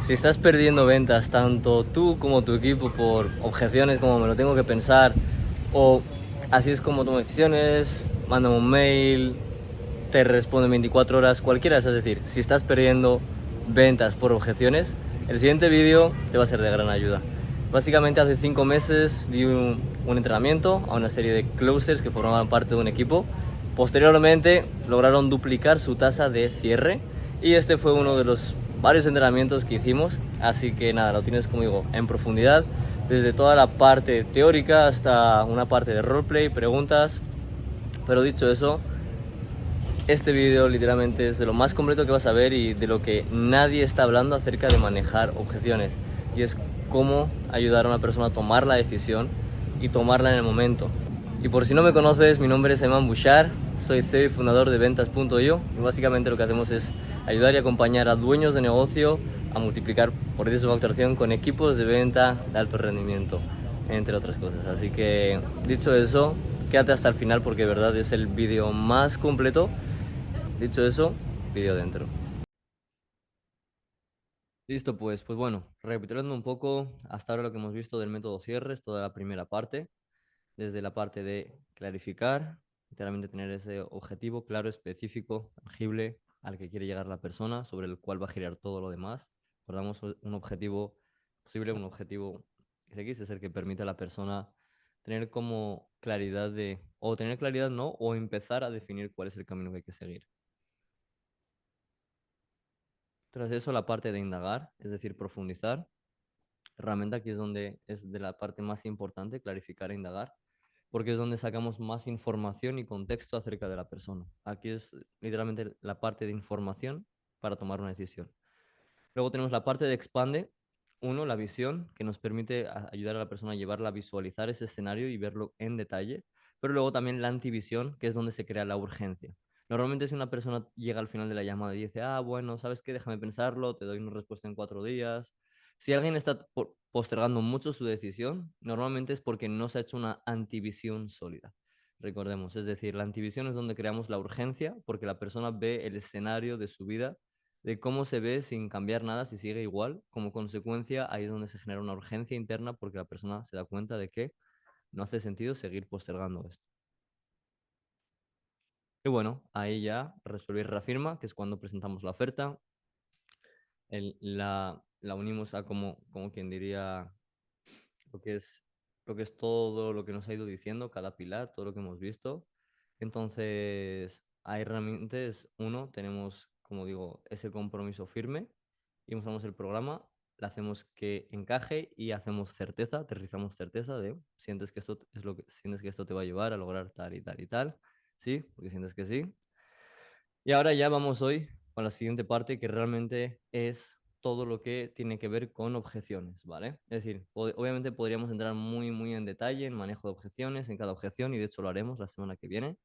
Si estás perdiendo ventas, tanto tú como tu equipo, por objeciones como me lo tengo que pensar, o así es como tomo decisiones, mándame un mail, te respondo en 24 horas, cualquiera, es decir, si estás perdiendo ventas por objeciones, el siguiente vídeo te va a ser de gran ayuda. Básicamente hace 5 meses di un entrenamiento a una serie de closers que formaban parte de un equipo. Posteriormente lograron duplicar su tasa de cierre y este fue uno de los varios entrenamientos que hicimos. Así que nada, lo tienes como digo en profundidad, desde toda la parte teórica hasta una parte de roleplay, preguntas. Pero dicho eso, este vídeo literalmente es de lo más completo que vas a ver y de lo que nadie está hablando acerca de manejar objeciones. Y es cómo ayudar a una persona a tomar la decisión y tomarla en el momento. Y por si no me conoces, mi nombre es Eman Bouchard, soy CEO y fundador de Ventas.io y básicamente lo que hacemos es ayudar y acompañar a dueños de negocio a multiplicar por 10 su facturación con equipos de venta de alto rendimiento, entre otras cosas. Así que, dicho eso, quédate hasta el final porque de verdad es el vídeo más completo. Dicho eso, vídeo dentro. Listo, pues bueno, recapitulando un poco hasta ahora lo que hemos visto del método cierres, toda la primera parte, desde la parte de clarificar, literalmente tener ese objetivo claro, específico, tangible, al que quiere llegar la persona, sobre el cual va a girar todo lo demás. Recordamos un objetivo posible, un objetivo que se quise ser que permita a la persona tener como claridad de, o tener claridad no, o empezar a definir cuál es el camino que hay que seguir. Tras eso, la parte de indagar, es decir, profundizar. Realmente aquí es donde es de la parte más importante, clarificar e indagar, porque es donde sacamos más información y contexto acerca de la persona. Aquí es literalmente la parte de información para tomar una decisión. Luego tenemos la parte de expande. Uno, la visión, que nos permite ayudar a la persona a llevarla a visualizar ese escenario y verlo en detalle. Pero luego también la antivisión, que es donde se crea la urgencia. Normalmente si una persona llega al final de la llamada y dice, ah, bueno, ¿sabes qué? Déjame pensarlo, te doy una respuesta en 4 días. Si alguien está postergando mucho su decisión, normalmente es porque no se ha hecho una antivisión sólida. Recordemos, es decir, la antivisión es donde creamos la urgencia porque la persona ve el escenario de su vida de cómo se ve sin cambiar nada, si sigue igual. Como consecuencia, ahí es donde se genera una urgencia interna porque la persona se da cuenta de que no hace sentido seguir postergando esto. Y bueno, ahí ya resolver reafirma, que es cuando presentamos la oferta, la unimos a como quien diría lo que es, lo que es todo lo que nos ha ido diciendo, cada pilar, todo lo que hemos visto. Entonces, hay realmente uno, tenemos, como digo, ese compromiso firme y mostramos el programa, le hacemos que encaje y hacemos certeza, aterrizamos certeza de sientes que esto es lo que sientes que esto te va a llevar a lograr tal y tal y tal, sí, porque sientes que sí. Y ahora ya vamos hoy con la siguiente parte que realmente es todo lo que tiene que ver con objeciones, ¿vale? Es decir, obviamente podríamos entrar muy en detalle en manejo de objeciones, en cada objeción, y de hecho lo haremos la semana que viene,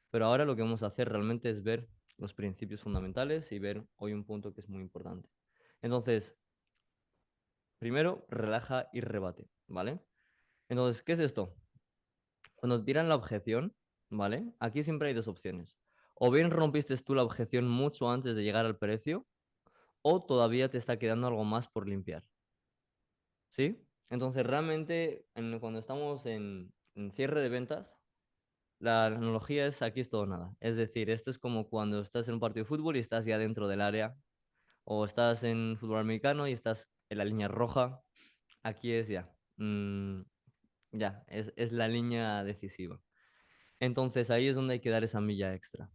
pero ahora lo que vamos a hacer realmente es ver los principios fundamentales y ver hoy un punto que es muy importante. Entonces, primero, relaja y rebate, ¿vale? Entonces, ¿qué es esto? Cuando te tiran la objeción, ¿vale? Aquí siempre hay dos opciones. O bien rompiste tú la objeción mucho antes de llegar al precio, o todavía te está quedando algo más por limpiar, ¿sí? Entonces, realmente, cuando estamos en cierre de ventas, la analogía es aquí es todo o nada. Es decir, esto es como cuando estás en un partido de fútbol y estás ya dentro del área, o estás en fútbol americano y estás en la línea roja. Aquí es ya. Ya, es la línea decisiva. Entonces ahí es donde hay que dar esa milla extra.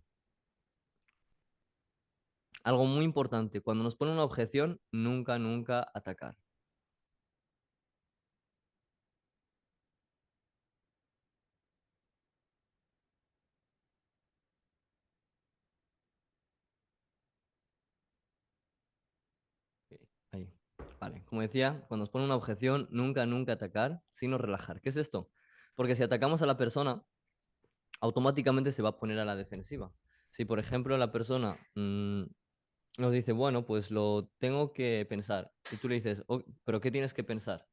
Algo muy importante, cuando nos ponen una objeción, nunca atacar. Ok, ahí. Vale, como decía, cuando nos ponen una objeción, nunca atacar, sino relajar. ¿Qué es esto? Porque si atacamos a la persona, automáticamente se va a poner a la defensiva. Si, por ejemplo, la persona nos dice, bueno, pues lo tengo que pensar, y tú le dices, "Oh, pero ¿qué tienes que pensar?"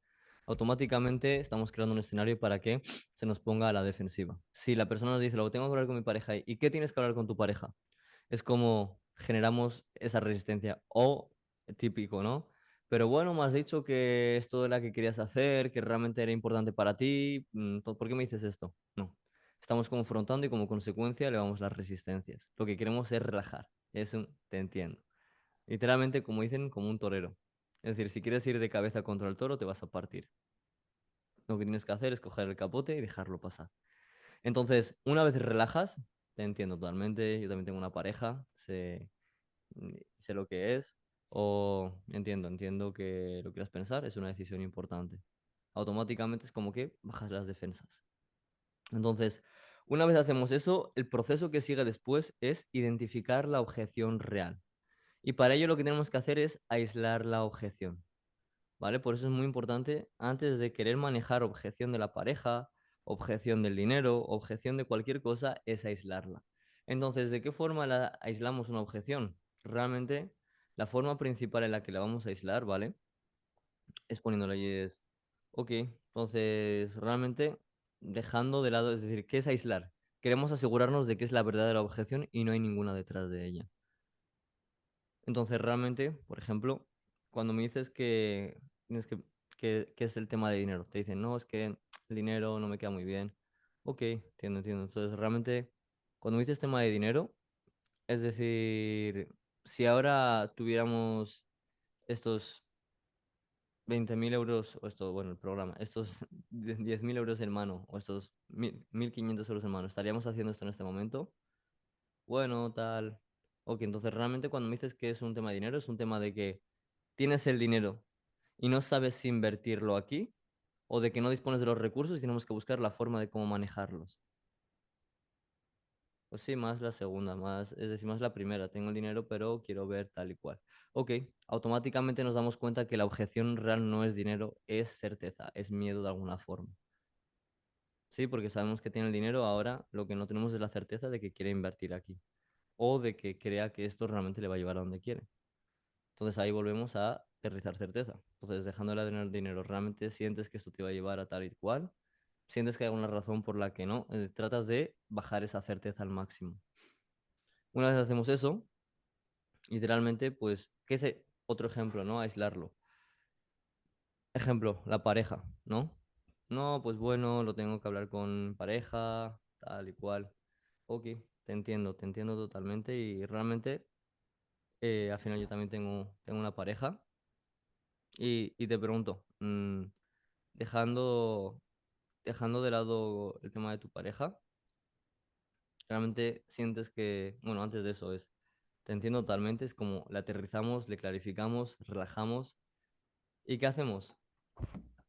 Automáticamente estamos creando un escenario para que se nos ponga a la defensiva. Si la persona nos dice, lo tengo que hablar con mi pareja, ¿y qué tienes que hablar con tu pareja? Es como generamos esa resistencia. O típico, ¿no? Pero bueno, me has dicho que esto era que querías hacer, que realmente era importante para ti. ¿Por qué me dices esto? No. Estamos confrontando y como consecuencia elevamos las resistencias. Lo que queremos es relajar. Te entiendo. Literalmente, como dicen, como un torero. Es decir, si quieres ir de cabeza contra el toro, te vas a partir. Lo que tienes que hacer es coger el capote y dejarlo pasar. Entonces, una vez relajas, te entiendo totalmente. Yo también tengo una pareja, sé lo que es. O entiendo que lo quieras pensar, es una decisión importante. Automáticamente es como que bajas las defensas. Entonces, una vez hacemos eso, el proceso que sigue después es identificar la objeción real. Y para ello lo que tenemos que hacer es aislar la objeción. ¿Vale? Por eso es muy importante, antes de querer manejar objeción de la pareja, objeción del dinero, objeción de cualquier cosa, es aislarla. Entonces, ¿de qué forma la aislamos una objeción? Realmente, la forma principal en la que la vamos a aislar, ¿vale? Es poniéndole ahí es, ok, entonces, realmente, dejando de lado, es decir, ¿qué es aislar? Queremos asegurarnos de que es la verdadera objeción y no hay ninguna detrás de ella. Entonces, realmente, por ejemplo, cuando me dices que tienes que es el tema de dinero, te dicen, no, es que el dinero no me queda muy bien. Ok, entiendo. Entonces, realmente, cuando me dices tema de dinero, es decir, si ahora tuviéramos estos 20.000 euros, o esto, bueno, el programa, estos 10.000 euros en mano, o estos 1.500 euros en mano, ¿estaríamos haciendo esto en este momento? Bueno, tal. Ok, entonces realmente cuando me dices que es un tema de dinero, es un tema de que tienes el dinero y no sabes si invertirlo aquí, o de que no dispones de los recursos y tenemos que buscar la forma de cómo manejarlos. Pues sí, más la segunda, más, es decir, más la primera. Tengo el dinero, pero quiero ver tal y cual. Ok, automáticamente nos damos cuenta que la objeción real no es dinero, es certeza, es miedo de alguna forma. Sí, porque sabemos que tiene el dinero, ahora lo que no tenemos es la certeza de que quiere invertir aquí o de que crea que esto realmente le va a llevar a donde quiere. Entonces ahí volvemos a aterrizar certeza. Entonces, dejando de tener dinero, ¿realmente sientes que esto te va a llevar a tal y cual? ¿Sientes que hay alguna razón por la que no? Tratas de bajar esa certeza al máximo. Una vez hacemos eso, literalmente, pues, ¿qué es otro ejemplo, no? Aislarlo. Ejemplo, la pareja, ¿no? No, pues bueno, lo tengo que hablar con pareja, tal y cual. Ok, te entiendo totalmente y realmente al final yo también tengo una pareja y te pregunto, dejando, dejando de lado el tema de tu pareja, realmente sientes que, bueno, antes de eso te entiendo totalmente, es como le aterrizamos, le clarificamos, relajamos. ¿Y qué hacemos?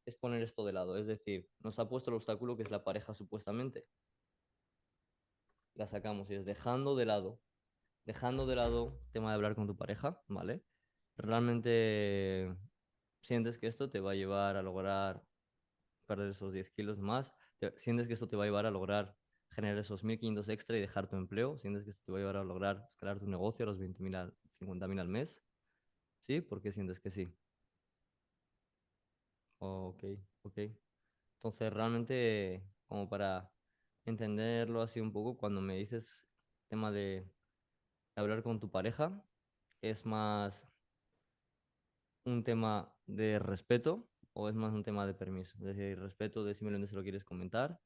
Es poner esto de lado, es decir, nos ha puesto el obstáculo que es la pareja supuestamente, la sacamos y es dejando de lado el tema de hablar con tu pareja, ¿vale? Realmente sientes que esto te va a llevar a lograr perder esos 10 kilos más, sientes que esto te va a llevar a lograr generar esos 1.500 extra y dejar tu empleo, sientes que esto te va a llevar a lograr escalar tu negocio a los 20.000 al 50.000 al mes, ¿sí? ¿Por qué sientes que sí? Ok, ok. Entonces, realmente, como para entenderlo así un poco, cuando me dices tema de hablar con tu pareja, ¿es más un tema de respeto o es más un tema de permiso? Es decir, respeto de simplemente se lo quieres comentar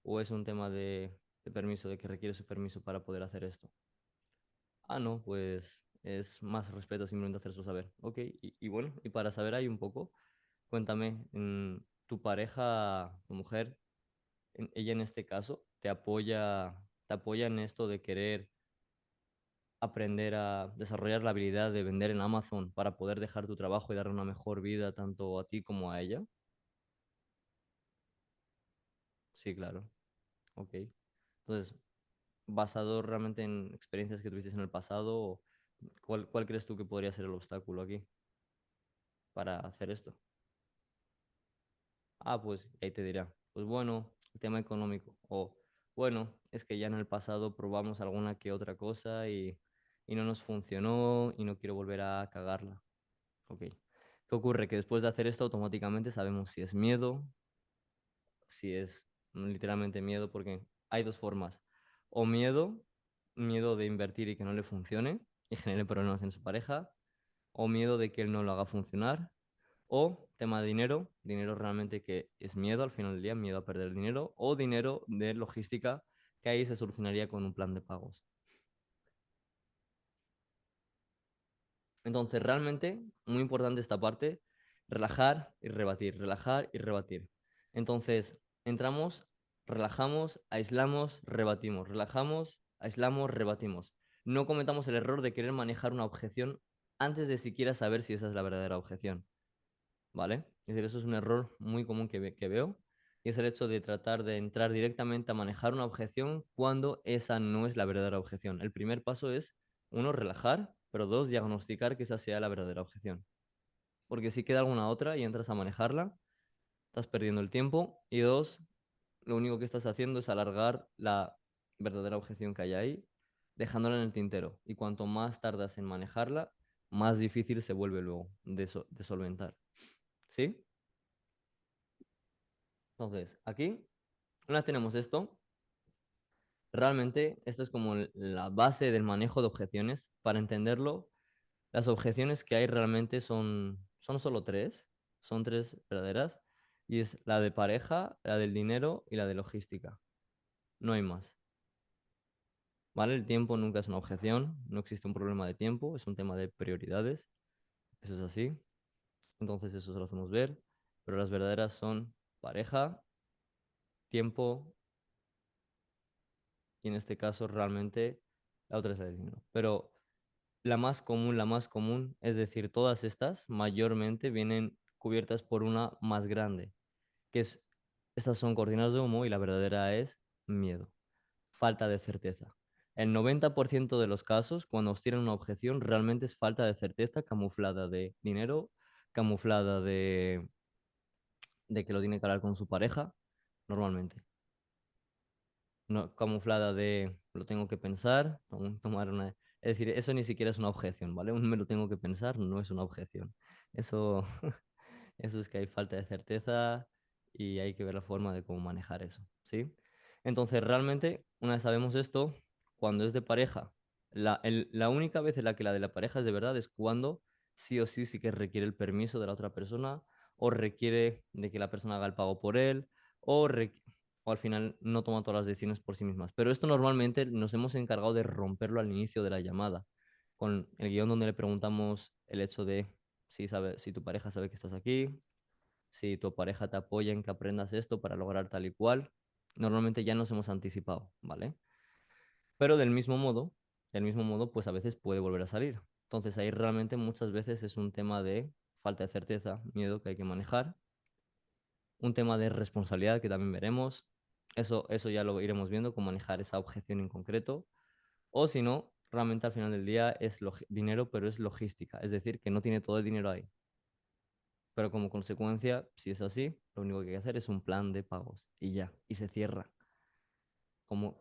o es un tema de permiso, de que requiere su permiso para poder hacer esto. Ah, no, pues es más respeto simplemente hacerlo saber. Ok, y bueno, y para saber ahí un poco, cuéntame, tu pareja, tu mujer, ella en este caso, te apoya en esto de querer aprender a desarrollar la habilidad de vender en Amazon para poder dejar tu trabajo y darle una mejor vida tanto a ti como a ella. Sí, claro. Ok. Entonces, basado realmente en experiencias que tuviste en el pasado, ¿cuál crees tú que podría ser el obstáculo aquí para hacer esto? Ah, pues ahí te dirá, pues bueno, el tema económico. O bueno, es que ya en el pasado probamos alguna que otra cosa y no nos funcionó y no quiero volver a cagarla. Ok. ¿Qué ocurre? Que después de hacer esto automáticamente sabemos si es miedo, si es literalmente miedo, porque hay dos formas. O miedo de invertir y que no le funcione y genere problemas en su pareja, o miedo de que él no lo haga funcionar, o tema de dinero, dinero realmente que es miedo al final del día, miedo a perder dinero, o dinero de logística, que ahí se solucionaría con un plan de pagos. Entonces, realmente, muy importante esta parte, relajar y rebatir, relajar y rebatir. Entonces, entramos, relajamos, aislamos, rebatimos, relajamos, aislamos, rebatimos. No cometamos el error de querer manejar una objeción antes de siquiera saber si esa es la verdadera objeción, ¿vale? Es decir, eso es un error muy común que veo, y es el hecho de tratar de entrar directamente a manejar una objeción cuando esa no es la verdadera objeción. El primer paso es, uno, relajar, pero dos, diagnosticar que esa sea la verdadera objeción. Porque si queda alguna otra y entras a manejarla, estás perdiendo el tiempo. Y dos, lo único que estás haciendo es alargar la verdadera objeción que hay ahí, dejándola en el tintero. Y cuanto más tardas en manejarla, más difícil se vuelve luego de solventar. ¿Sí? Entonces, aquí, una vez tenemos esto, realmente esto es como la base del manejo de objeciones. Para entenderlo, las objeciones que hay realmente son solo tres, son tres verdaderas, y es la de pareja, la del dinero y la de logística. No hay más. ¿Vale? El tiempo nunca es una objeción, no existe un problema de tiempo, es un tema de prioridades, eso es así. Entonces eso se lo hacemos ver, pero las verdaderas son pareja, tiempo y en este caso realmente la otra es la del dinero. Pero la más común, es decir, todas estas mayormente vienen cubiertas por una más grande, que es, estas son cortinas de humo y la verdadera es miedo, falta de certeza. El 90% de los casos, cuando os tienen una objeción, realmente es falta de certeza camuflada de dinero, camuflada de que lo tiene que hablar con su pareja, normalmente. No, camuflada de lo tengo que pensar, tomar una... Es decir, eso ni siquiera es una objeción, ¿vale? Un me lo tengo que pensar no es una objeción. Eso, eso es que hay falta de certeza y hay que ver la forma de cómo manejar eso, ¿sí? Entonces, realmente, una vez sabemos esto, cuando es de pareja, la única vez en la que la de la pareja es de verdad es cuando sí o sí sí que requiere el permiso de la otra persona o requiere de que la persona haga el pago por él o, o al final no toma todas las decisiones por sí mismas. Pero esto normalmente nos hemos encargado de romperlo al inicio de la llamada, con el guión donde le preguntamos el hecho de si tu pareja sabe que estás aquí, si tu pareja te apoya en que aprendas esto para lograr tal y cual. Normalmente ya nos hemos anticipado, ¿vale? Pero del mismo modo, pues a veces puede volver a salir. Entonces ahí realmente muchas veces es un tema de falta de certeza, miedo que hay que manejar, un tema de responsabilidad que también veremos. Eso ya lo iremos viendo, cómo manejar esa objeción en concreto. O si no, realmente al final del día es dinero, pero es logística. Es decir, que no tiene todo el dinero ahí. Pero como consecuencia, si es así, lo único que hay que hacer es un plan de pagos y ya, y se cierra.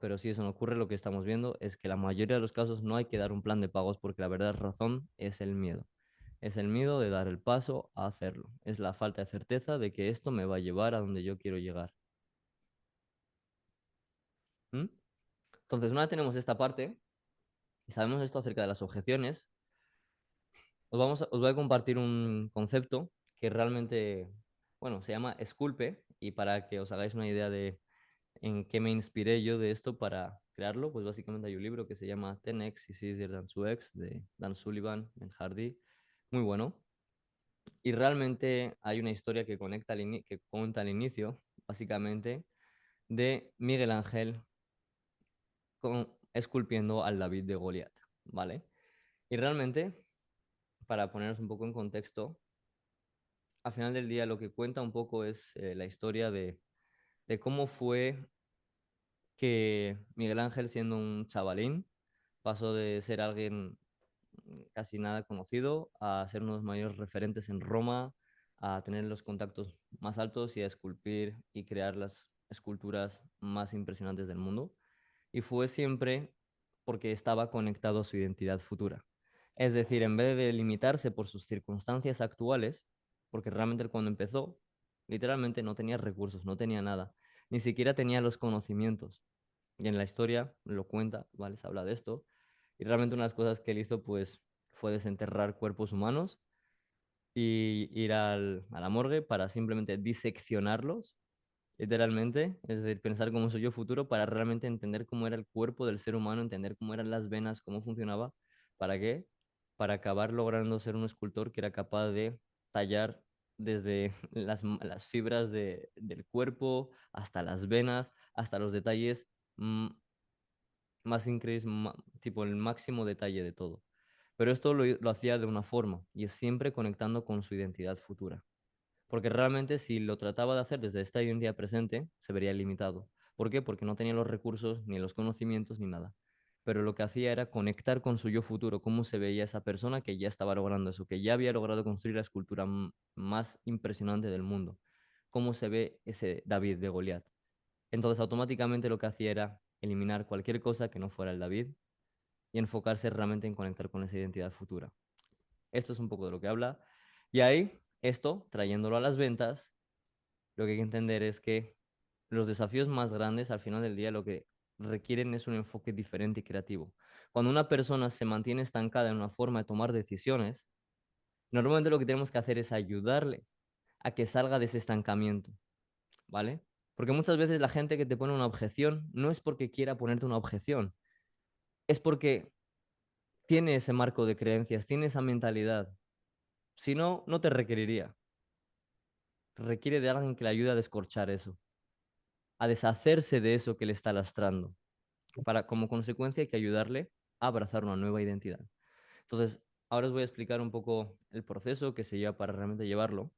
Pero si eso no ocurre, lo que estamos viendo es que la mayoría de los casos no hay que dar un plan de pagos porque la verdadera razón es el miedo. Es el miedo de dar el paso a hacerlo. Es la falta de certeza de que esto me va a llevar a donde yo quiero llegar. ¿Mm? Entonces, una vez tenemos esta parte y sabemos esto acerca de las objeciones, os voy a compartir un concepto que realmente, bueno, se llama Esculpe, y para que os hagáis una idea de en qué me inspiré yo de esto para crearlo, pues básicamente hay un libro que se llama 10X is Easier Than 2X de Dan Sullivan, Ben Hardy, muy bueno. Y realmente hay una historia que que cuenta al inicio, básicamente, de Miguel Ángel esculpiendo al David de Goliat, ¿vale? Y realmente, para ponernos un poco en contexto, al final del día lo que cuenta un poco es la historia de cómo fue que Miguel Ángel, siendo un chavalín, pasó de ser alguien casi nada conocido a ser uno de los mayores referentes en Roma, a tener los contactos más altos y a esculpir y crear las esculturas más impresionantes del mundo. Y fue siempre porque estaba conectado a su identidad futura. Es decir, en vez de limitarse por sus circunstancias actuales, porque realmente él cuando empezó, literalmente no tenía recursos, no tenía nada, ni siquiera tenía los conocimientos. Y en la historia lo cuenta, ¿vale? Se habla de esto. Y realmente una de las cosas que él hizo, pues, fue desenterrar cuerpos humanos y ir a la morgue para simplemente diseccionarlos, literalmente, es decir, pensar cómo soy yo futuro para realmente entender cómo era el cuerpo del ser humano, entender cómo eran las venas, cómo funcionaba. ¿Para qué? Para acabar logrando ser un escultor que era capaz de tallar desde las fibras del cuerpo hasta las venas, hasta los detalles mm, más increíbles, tipo el máximo detalle de todo. Pero esto lo hacía de una forma y es siempre conectando con su identidad futura. Porque realmente si lo trataba de hacer desde esta identidad presente, se vería limitado. ¿Por qué? Porque no tenía los recursos, ni los conocimientos, ni nada. Pero lo que hacía era conectar con su yo futuro, cómo se veía esa persona que ya estaba logrando eso, que ya había logrado construir la escultura más impresionante del mundo. Cómo se ve ese David de Goliat. Entonces automáticamente lo que hacía era eliminar cualquier cosa que no fuera el David y enfocarse realmente en conectar con esa identidad futura. Esto es un poco de lo que habla. Y ahí, esto, trayéndolo a las ventas, lo que hay que entender es que los desafíos más grandes al final del día lo que requieren es un enfoque diferente y creativo. Cuando una persona se mantiene estancada en una forma de tomar decisiones, normalmente lo que tenemos que hacer es ayudarle a que salga de ese estancamiento, ¿vale? Porque muchas veces la gente que te pone una objeción no es porque quiera ponerte una objeción, es porque tiene ese marco de creencias, tiene esa mentalidad. Si no, no te requeriría. Requiere de alguien que le ayude a descorchar eso, a deshacerse de eso que le está lastrando. Para, como consecuencia hay que ayudarle a abrazar una nueva identidad. Entonces, ahora os voy a explicar un poco el proceso que se lleva para realmente llevarlo.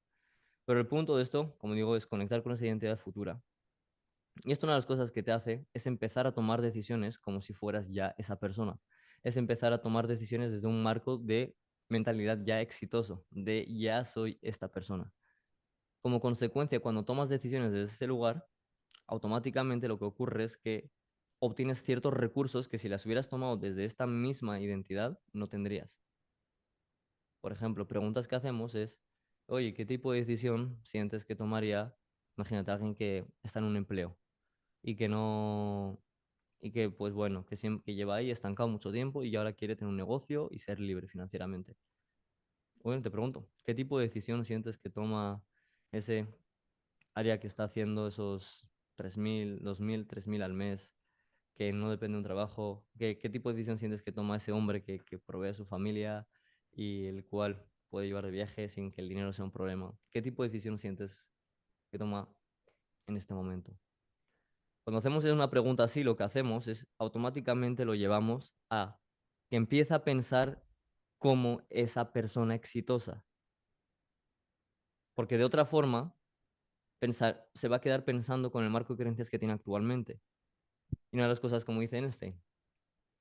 Pero el punto de esto, como digo, es conectar con esa identidad futura. Y esto una de las cosas que te hace es empezar a tomar decisiones como si fueras ya esa persona. Es empezar a tomar decisiones desde un marco de mentalidad ya exitoso, de ya soy esta persona. Como consecuencia, cuando tomas decisiones desde este lugar, automáticamente lo que ocurre es que obtienes ciertos recursos que si las hubieras tomado desde esta misma identidad, no tendrías. Por ejemplo, preguntas que hacemos es, oye, ¿qué tipo de decisión sientes que tomaría, imagínate, alguien que está en un empleo y que no, y que, pues bueno, que lleva ahí estancado mucho tiempo y ahora quiere tener un negocio y ser libre financieramente? Bueno, te pregunto, ¿qué tipo de decisión sientes que toma ese área que está haciendo esos 3.000, 2.000, 3.000 al mes, que no depende de un trabajo? ¿Qué tipo de decisión sientes que toma ese hombre que provee a su familia y el cual puede llevar de viaje sin que el dinero sea un problema? ¿Qué tipo de decisión sientes que toma en este momento? Cuando hacemos una pregunta así, lo que hacemos es automáticamente lo llevamos a que empieza a pensar como esa persona exitosa. Porque de otra forma, pensar, se va a quedar pensando con el marco de creencias que tiene actualmente. Y una de las cosas, como dice Einstein,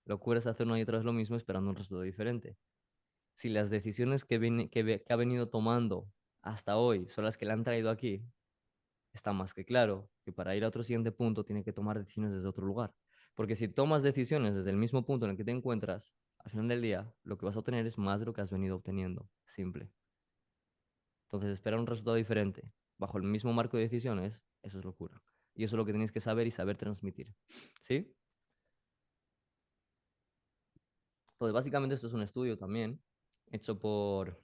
locura es hacer una y otra vez lo mismo esperando un resultado diferente. Si las decisiones que ha venido tomando hasta hoy son las que le han traído aquí, está más que claro que para ir a otro siguiente punto tiene que tomar decisiones desde otro lugar. Porque si tomas decisiones desde el mismo punto en el que te encuentras, al final del día lo que vas a obtener es más de lo que has venido obteniendo. Simple. Entonces, esperar un resultado diferente bajo el mismo marco de decisiones, eso es locura. Y eso es lo que tenéis que saber y saber transmitir. ¿Sí? Entonces, básicamente esto es un estudio también hecho por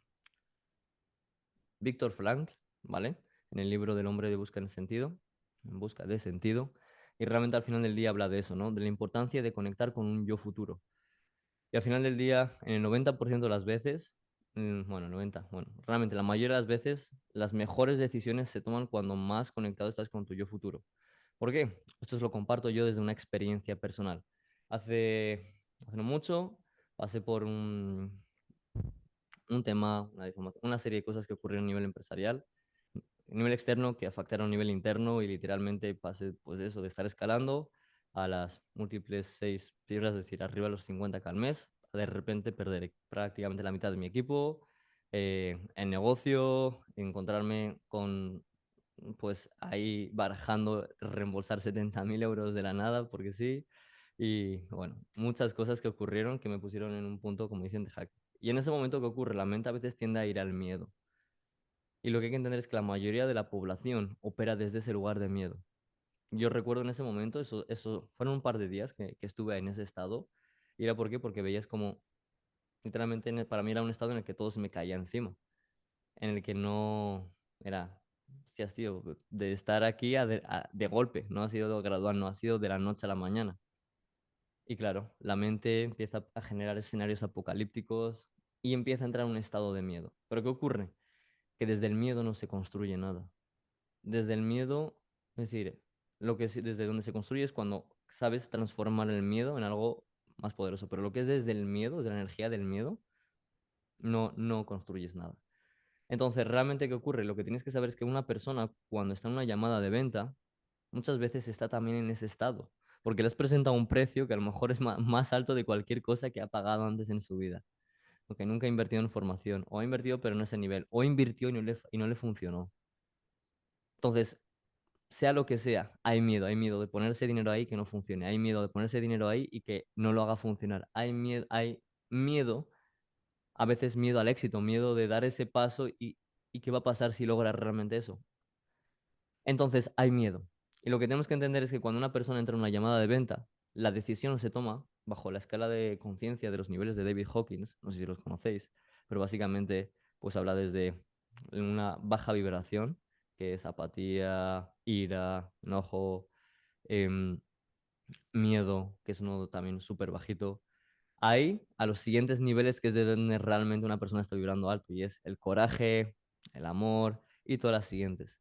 Víctor Frank, ¿vale? En el libro del hombre de busca en sentido, en busca de sentido. Y realmente al final del día habla de eso, ¿no? De la importancia de conectar con un yo futuro. Y al final del día, en el 90% de las veces, bueno, 90, bueno, realmente la mayoría de las veces, las mejores decisiones se toman cuando más conectado estás con tu yo futuro. ¿Por qué? Esto os lo comparto yo desde una experiencia personal. Hace no mucho pasé por un tema, una serie de cosas que ocurrieron a nivel empresarial, a nivel externo que afectaron a nivel interno y literalmente pasé pues eso de estar escalando a las múltiples seis cifras, es decir, arriba de los 50K al mes, a de repente perder prácticamente la mitad de mi equipo, en negocio, encontrarme con pues ahí barajando reembolsar 70.000 euros de la nada, porque sí. Y bueno, muchas cosas que ocurrieron que me pusieron en un punto, como dicen, de jaque. Y en ese momento que ocurre, la mente a veces tiende a ir al miedo. Y lo que hay que entender es que la mayoría de la población opera desde ese lugar de miedo. Yo recuerdo en ese momento, eso fueron un par de días que estuve en ese estado. ¿Y era por qué? Porque veías como Literalmente para mí era un estado en el que todo se me caía encima, en el que no era, hostias, tío, de estar aquí de golpe, no ha sido gradual, no ha sido de la noche a la mañana. Y claro, la mente empieza a generar escenarios apocalípticos y empieza a entrar en un estado de miedo. Pero ¿qué ocurre? Que desde el miedo no se construye nada. Desde el miedo, es decir, desde donde se construye es cuando sabes transformar el miedo en algo más poderoso. Pero lo que es desde el miedo, desde la energía del miedo, no construyes nada. Entonces, ¿realmente qué ocurre? Lo que tienes que saber es que una persona, cuando está en una llamada de venta, muchas veces está también en ese estado, porque le has presentado un precio que a lo mejor es más alto de cualquier cosa que ha pagado antes en su vida, porque nunca ha invertido en formación, o ha invertido pero no a ese nivel, o invirtió y no le funcionó. Entonces, sea lo que sea, hay miedo de ponerse dinero ahí que no funcione, hay miedo de ponerse dinero ahí y que no lo haga funcionar, hay miedo, a veces miedo al éxito, miedo de dar ese paso y qué va a pasar si logras realmente eso. Entonces hay miedo. Y lo que tenemos que entender es que cuando una persona entra en una llamada de venta, la decisión se toma bajo la escala de conciencia de los niveles de David Hawkins, no sé si los conocéis, pero básicamente pues habla desde una baja vibración, que es apatía, ira, enojo, em, miedo, que es uno también súper bajito. Hay a los siguientes niveles que es de donde realmente una persona está vibrando alto, y es el coraje, el amor y todas las siguientes.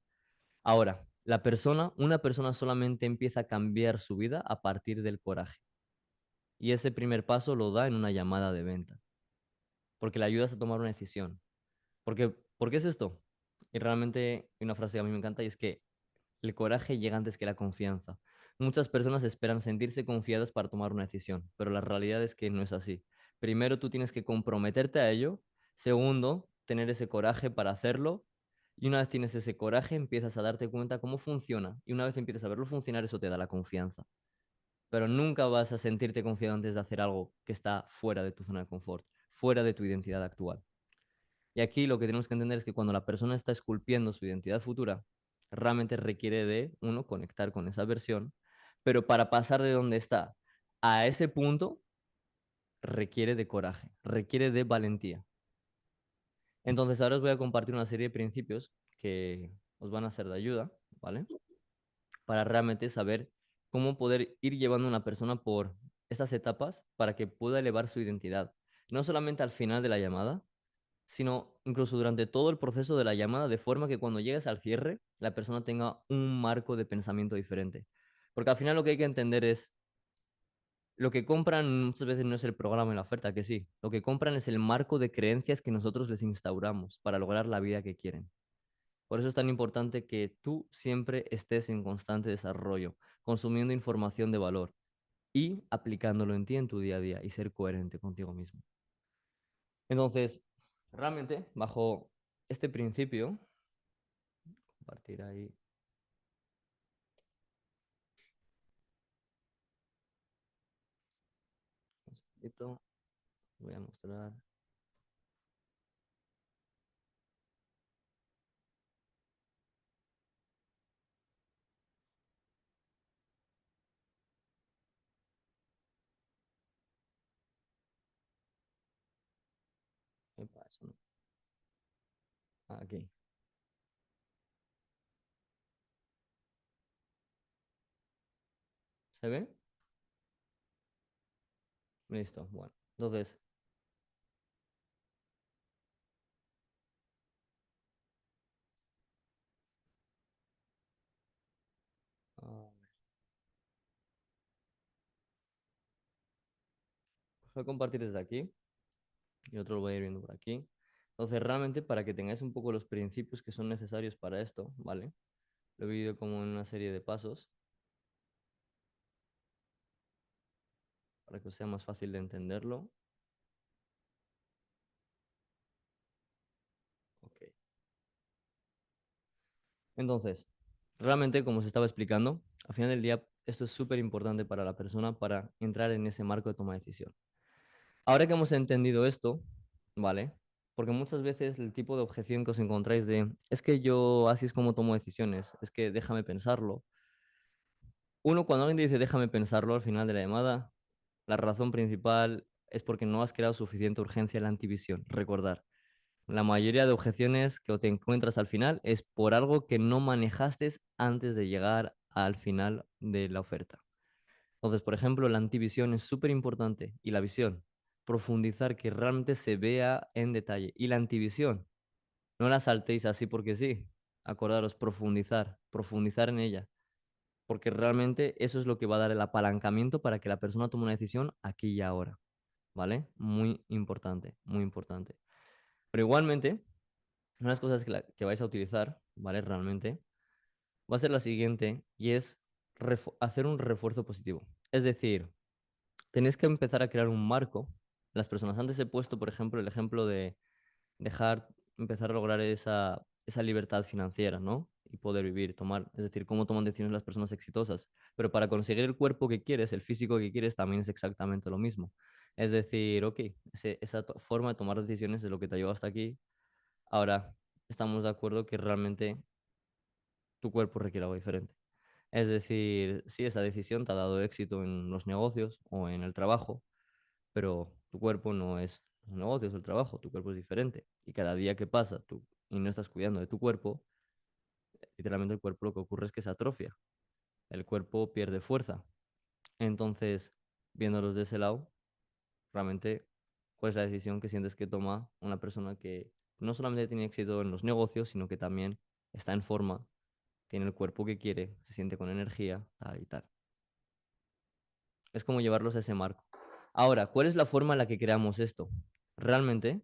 Ahora, una persona solamente empieza a cambiar su vida a partir del coraje. Y ese primer paso lo da en una llamada de venta, porque le ayudas a tomar una decisión. ¿Por qué es esto? Y realmente hay una frase que a mí me encanta y es que el coraje llega antes que la confianza. Muchas personas esperan sentirse confiadas para tomar una decisión, pero la realidad es que no es así. Primero, tú tienes que comprometerte a ello. Segundo, tener ese coraje para hacerlo. Y una vez tienes ese coraje, empiezas a darte cuenta cómo funciona. Y una vez empiezas a verlo funcionar, eso te da la confianza. Pero nunca vas a sentirte confiado antes de hacer algo que está fuera de tu zona de confort, fuera de tu identidad actual. Y aquí lo que tenemos que entender es que cuando la persona está esculpiendo su identidad futura, realmente requiere de, uno, conectar con esa versión, pero para pasar de donde está a ese punto, requiere de coraje, requiere de valentía. Entonces, ahora os voy a compartir una serie de principios que os van a ser de ayuda, ¿vale? Para realmente saber cómo poder ir llevando a una persona por estas etapas para que pueda elevar su identidad. No solamente al final de la llamada, sino incluso durante todo el proceso de la llamada, de forma que cuando llegues al cierre, la persona tenga un marco de pensamiento diferente. Porque al final lo que hay que entender es, lo que compran muchas veces no es el programa y la oferta, que sí, lo que compran es el marco de creencias que nosotros les instauramos para lograr la vida que quieren. Por eso es tan importante que tú siempre estés en constante desarrollo, consumiendo información de valor y aplicándolo en ti en tu día a día y ser coherente contigo mismo. Entonces, realmente, bajo este principio, compartir ahí un segundito. Voy a mostrar. Epa, eso no. Aquí. ¿Se ve? Listo. Bueno. Entonces, ah, voy a compartir desde aquí y otro lo voy a ir viendo por aquí. Entonces, realmente, para que tengáis un poco los principios que son necesarios para esto, ¿vale? Lo he dividido como en una serie de pasos para que os sea más fácil de entenderlo. Ok. Entonces, realmente, como os estaba explicando, al final del día, esto es súper importante para la persona para entrar en ese marco de toma de decisión. Ahora que hemos entendido esto, ¿vale? Porque muchas veces el tipo de objeción que os encontráis de, es que yo así es como tomo decisiones, es que déjame pensarlo. Uno, cuando alguien te dice déjame pensarlo al final de la llamada, la razón principal es porque no has creado suficiente urgencia en la antivisión. Recordar, la mayoría de objeciones que te encuentras al final es por algo que no manejaste antes de llegar al final de la oferta. Entonces, por ejemplo, la antivisión es súper importante y la visión, profundizar que realmente se vea en detalle. Y la antivisión, no la saltéis así porque sí. Acordaros, profundizar, profundizar en ella, porque realmente eso es lo que va a dar el apalancamiento para que la persona tome una decisión aquí y ahora, ¿vale? Muy importante, muy importante. Pero igualmente, una de las cosas que vais a utilizar, ¿vale? Realmente, va a ser la siguiente y es hacer un refuerzo positivo. Es decir, tenéis que empezar a crear un marco. Las personas, antes he puesto, por ejemplo, el ejemplo de dejar, empezar a lograr esa libertad financiera, ¿no? Y poder vivir, tomar, es decir, cómo toman decisiones las personas exitosas. Pero para conseguir el cuerpo que quieres, el físico que quieres, también es exactamente lo mismo. Es decir, ok, esa forma de tomar decisiones es lo que te ha llevado hasta aquí. Ahora, estamos de acuerdo que realmente tu cuerpo requiere algo diferente. Es decir, sí, esa decisión te ha dado éxito en los negocios o en el trabajo, pero tu cuerpo no es los negocios o el trabajo, tu cuerpo es diferente. Y cada día que pasa tú y no estás cuidando de tu cuerpo, literalmente el cuerpo lo que ocurre es que se atrofia, el cuerpo pierde fuerza. Entonces, viéndolos de ese lado, realmente, ¿cuál es la decisión que sientes que toma una persona que no solamente tiene éxito en los negocios, sino que también está en forma, tiene el cuerpo que quiere, se siente con energía, tal y tal? Es como llevarlos a ese marco. Ahora, ¿cuál es la forma en la que creamos esto? Realmente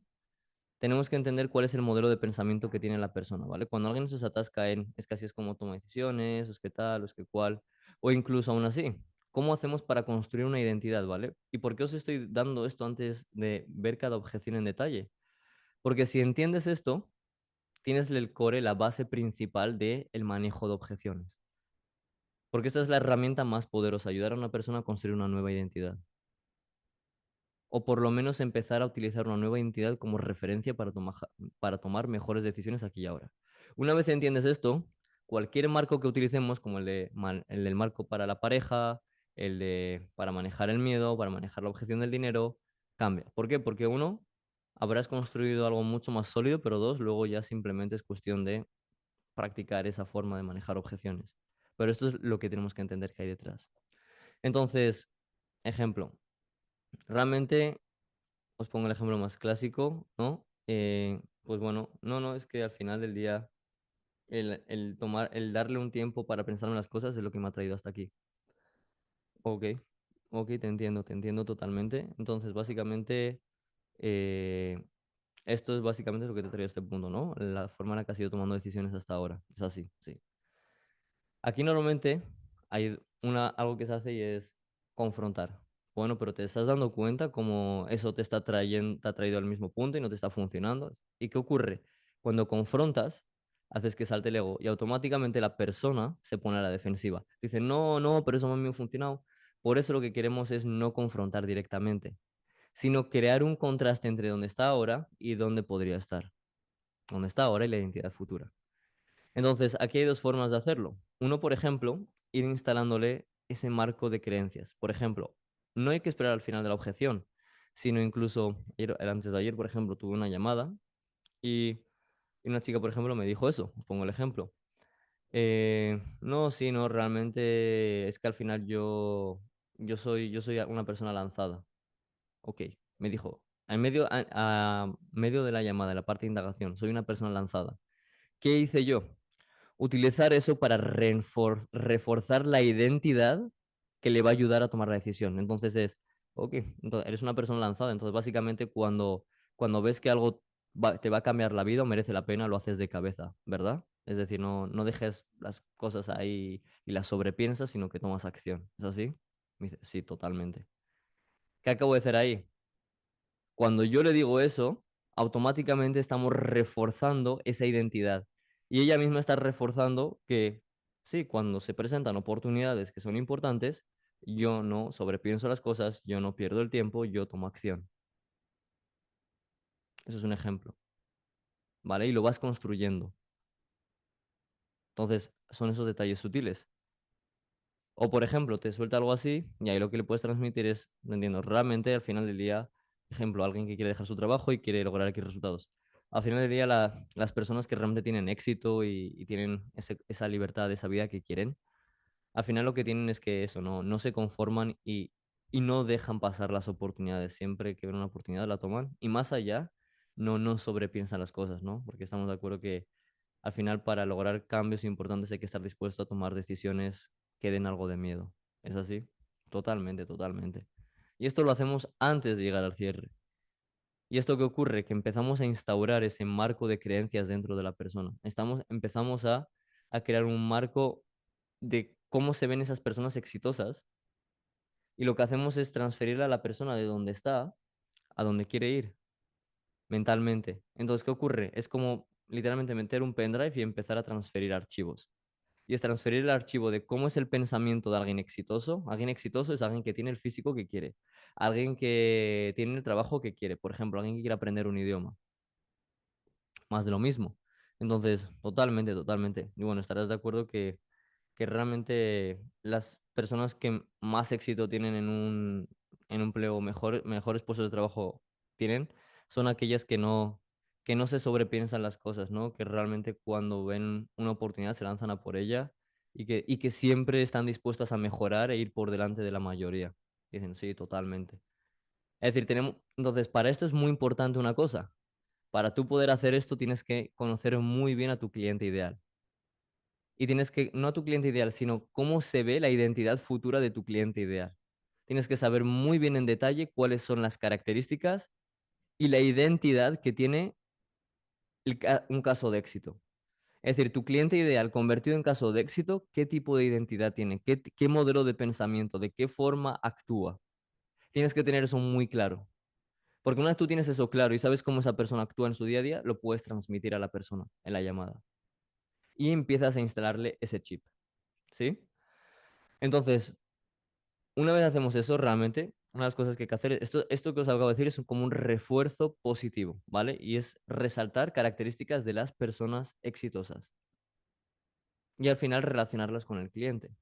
tenemos que entender cuál es el modelo de pensamiento que tiene la persona, ¿vale? Cuando alguien se atasca en es que así es como toma decisiones, o es que tal, o es que cual, o incluso aún así, ¿cómo hacemos para construir una identidad, ¿vale? ¿Y por qué os estoy dando esto antes de ver cada objeción en detalle? Porque si entiendes esto, tienes el core, la base principal del manejo de objeciones. Porque esta es la herramienta más poderosa, ayudar a una persona a construir una nueva identidad. O por lo menos empezar a utilizar una nueva identidad como referencia para tomar mejores decisiones aquí y ahora. Una vez entiendes esto, cualquier marco que utilicemos, como el del marco para la pareja, el de para manejar el miedo, para manejar la objeción del dinero, cambia. ¿Por qué? Porque uno, habrás construido algo mucho más sólido, pero dos, luego ya simplemente es cuestión de practicar esa forma de manejar objeciones. Pero esto es lo que tenemos que entender que hay detrás. Entonces, ejemplo, realmente os pongo el ejemplo más clásico, ¿no? Pues bueno, no, es que al final del día el darle un tiempo para pensar en las cosas es lo que me ha traído hasta aquí. Ok, ok, te entiendo totalmente. Entonces, básicamente, eh, esto es básicamente lo que te trae a este punto, ¿no? La forma en la que has ido tomando decisiones hasta ahora. Es así, sí. Aquí normalmente hay algo que se hace y es confrontar. Bueno, pero te estás dando cuenta cómo eso te está trayendo, te ha traído al mismo punto y no te está funcionando. ¿Y qué ocurre? Cuando confrontas, haces que salte el ego y automáticamente la persona se pone a la defensiva. Dice, no, pero eso no me ha funcionado. Por eso lo que queremos es no confrontar directamente, sino crear un contraste entre dónde está ahora y dónde podría estar. Dónde está ahora y la identidad futura. Entonces, aquí hay dos formas de hacerlo. Uno, por ejemplo, ir instalándole ese marco de creencias. Por ejemplo, no hay que esperar al final de la objeción, sino incluso antes de ayer, por ejemplo, tuve una llamada y, y una chica, por ejemplo, me dijo eso. Os pongo el ejemplo. No, sí, no, realmente es que al final yo soy una persona lanzada. Ok, me dijo, a medio de la llamada, en la parte de indagación, soy una persona lanzada. ¿Qué hice yo? Utilizar eso para reforzar la identidad que le va a ayudar a tomar la decisión. Entonces ok, entonces eres una persona lanzada, entonces básicamente cuando ves que algo te va a cambiar la vida o merece la pena, lo haces de cabeza, ¿verdad? Es decir, no dejes las cosas ahí y las sobrepiensas, sino que tomas acción. ¿Es así? Me dice, sí, totalmente. ¿Qué acabo de hacer ahí? Cuando yo le digo eso, automáticamente estamos reforzando esa identidad. Y ella misma está reforzando que, sí, cuando se presentan oportunidades que son importantes, yo no sobrepienso las cosas, yo no pierdo el tiempo, yo tomo acción. Eso es un ejemplo, ¿vale? Y lo vas construyendo. Entonces, son esos detalles sutiles. O, por ejemplo, te suelta algo así y ahí lo que le puedes transmitir es, no entiendo, realmente al final del día, ejemplo, alguien que quiere dejar su trabajo y quiere lograr X resultados. Al final del día, las personas que realmente tienen éxito y tienen esa libertad, esa vida que quieren, al final lo que tienen es que eso, no se conforman y no dejan pasar las oportunidades. Siempre que ven una oportunidad la toman. Y más allá, no sobrepiensan las cosas, ¿no? Porque estamos de acuerdo que al final para lograr cambios importantes hay que estar dispuesto a tomar decisiones que den algo de miedo. ¿Es así? Totalmente, totalmente. Y esto lo hacemos antes de llegar al cierre. ¿Y esto qué ocurre? Que empezamos a instaurar ese marco de creencias dentro de la persona. Empezamos a crear un marco de cómo se ven esas personas exitosas y lo que hacemos es transferirle a la persona de donde está a donde quiere ir mentalmente. Entonces, ¿qué ocurre? Es como literalmente meter un pendrive y empezar a transferir archivos. Y es transferir el archivo de cómo es el pensamiento de alguien exitoso. Alguien exitoso es alguien que tiene el físico que quiere, alguien que tiene el trabajo que quiere, por ejemplo, alguien que quiere aprender un idioma, más de lo mismo. Entonces, totalmente, totalmente. Y bueno, estarás de acuerdo que realmente las personas que más éxito tienen en un empleo, mejores puestos de trabajo tienen, son aquellas que no se sobrepiensan las cosas, ¿no? Que realmente cuando ven una oportunidad se lanzan a por ella y que siempre están dispuestas a mejorar e ir por delante de la mayoría. Dicen, sí, totalmente. Es decir, entonces, para esto es muy importante una cosa. Para tú poder hacer esto tienes que conocer muy bien a tu cliente ideal. Y tienes que, no a tu cliente ideal, sino cómo se ve la identidad futura de tu cliente ideal. Tienes que saber muy bien en detalle cuáles son las características y la identidad que tiene un caso de éxito. Es decir, tu cliente ideal convertido en caso de éxito, ¿qué tipo de identidad tiene? ¿Qué modelo de pensamiento? ¿De qué forma actúa? Tienes que tener eso muy claro. Porque una vez tú tienes eso claro y sabes cómo esa persona actúa en su día a día, lo puedes transmitir a la persona en la llamada. Y empiezas a instalarle ese chip. ¿Sí? Entonces, una vez hacemos eso, realmente, una de las cosas que hay que hacer, esto que os acabo de decir es como un refuerzo positivo, ¿vale? Y es resaltar características de las personas exitosas y al final relacionarlas con el cliente,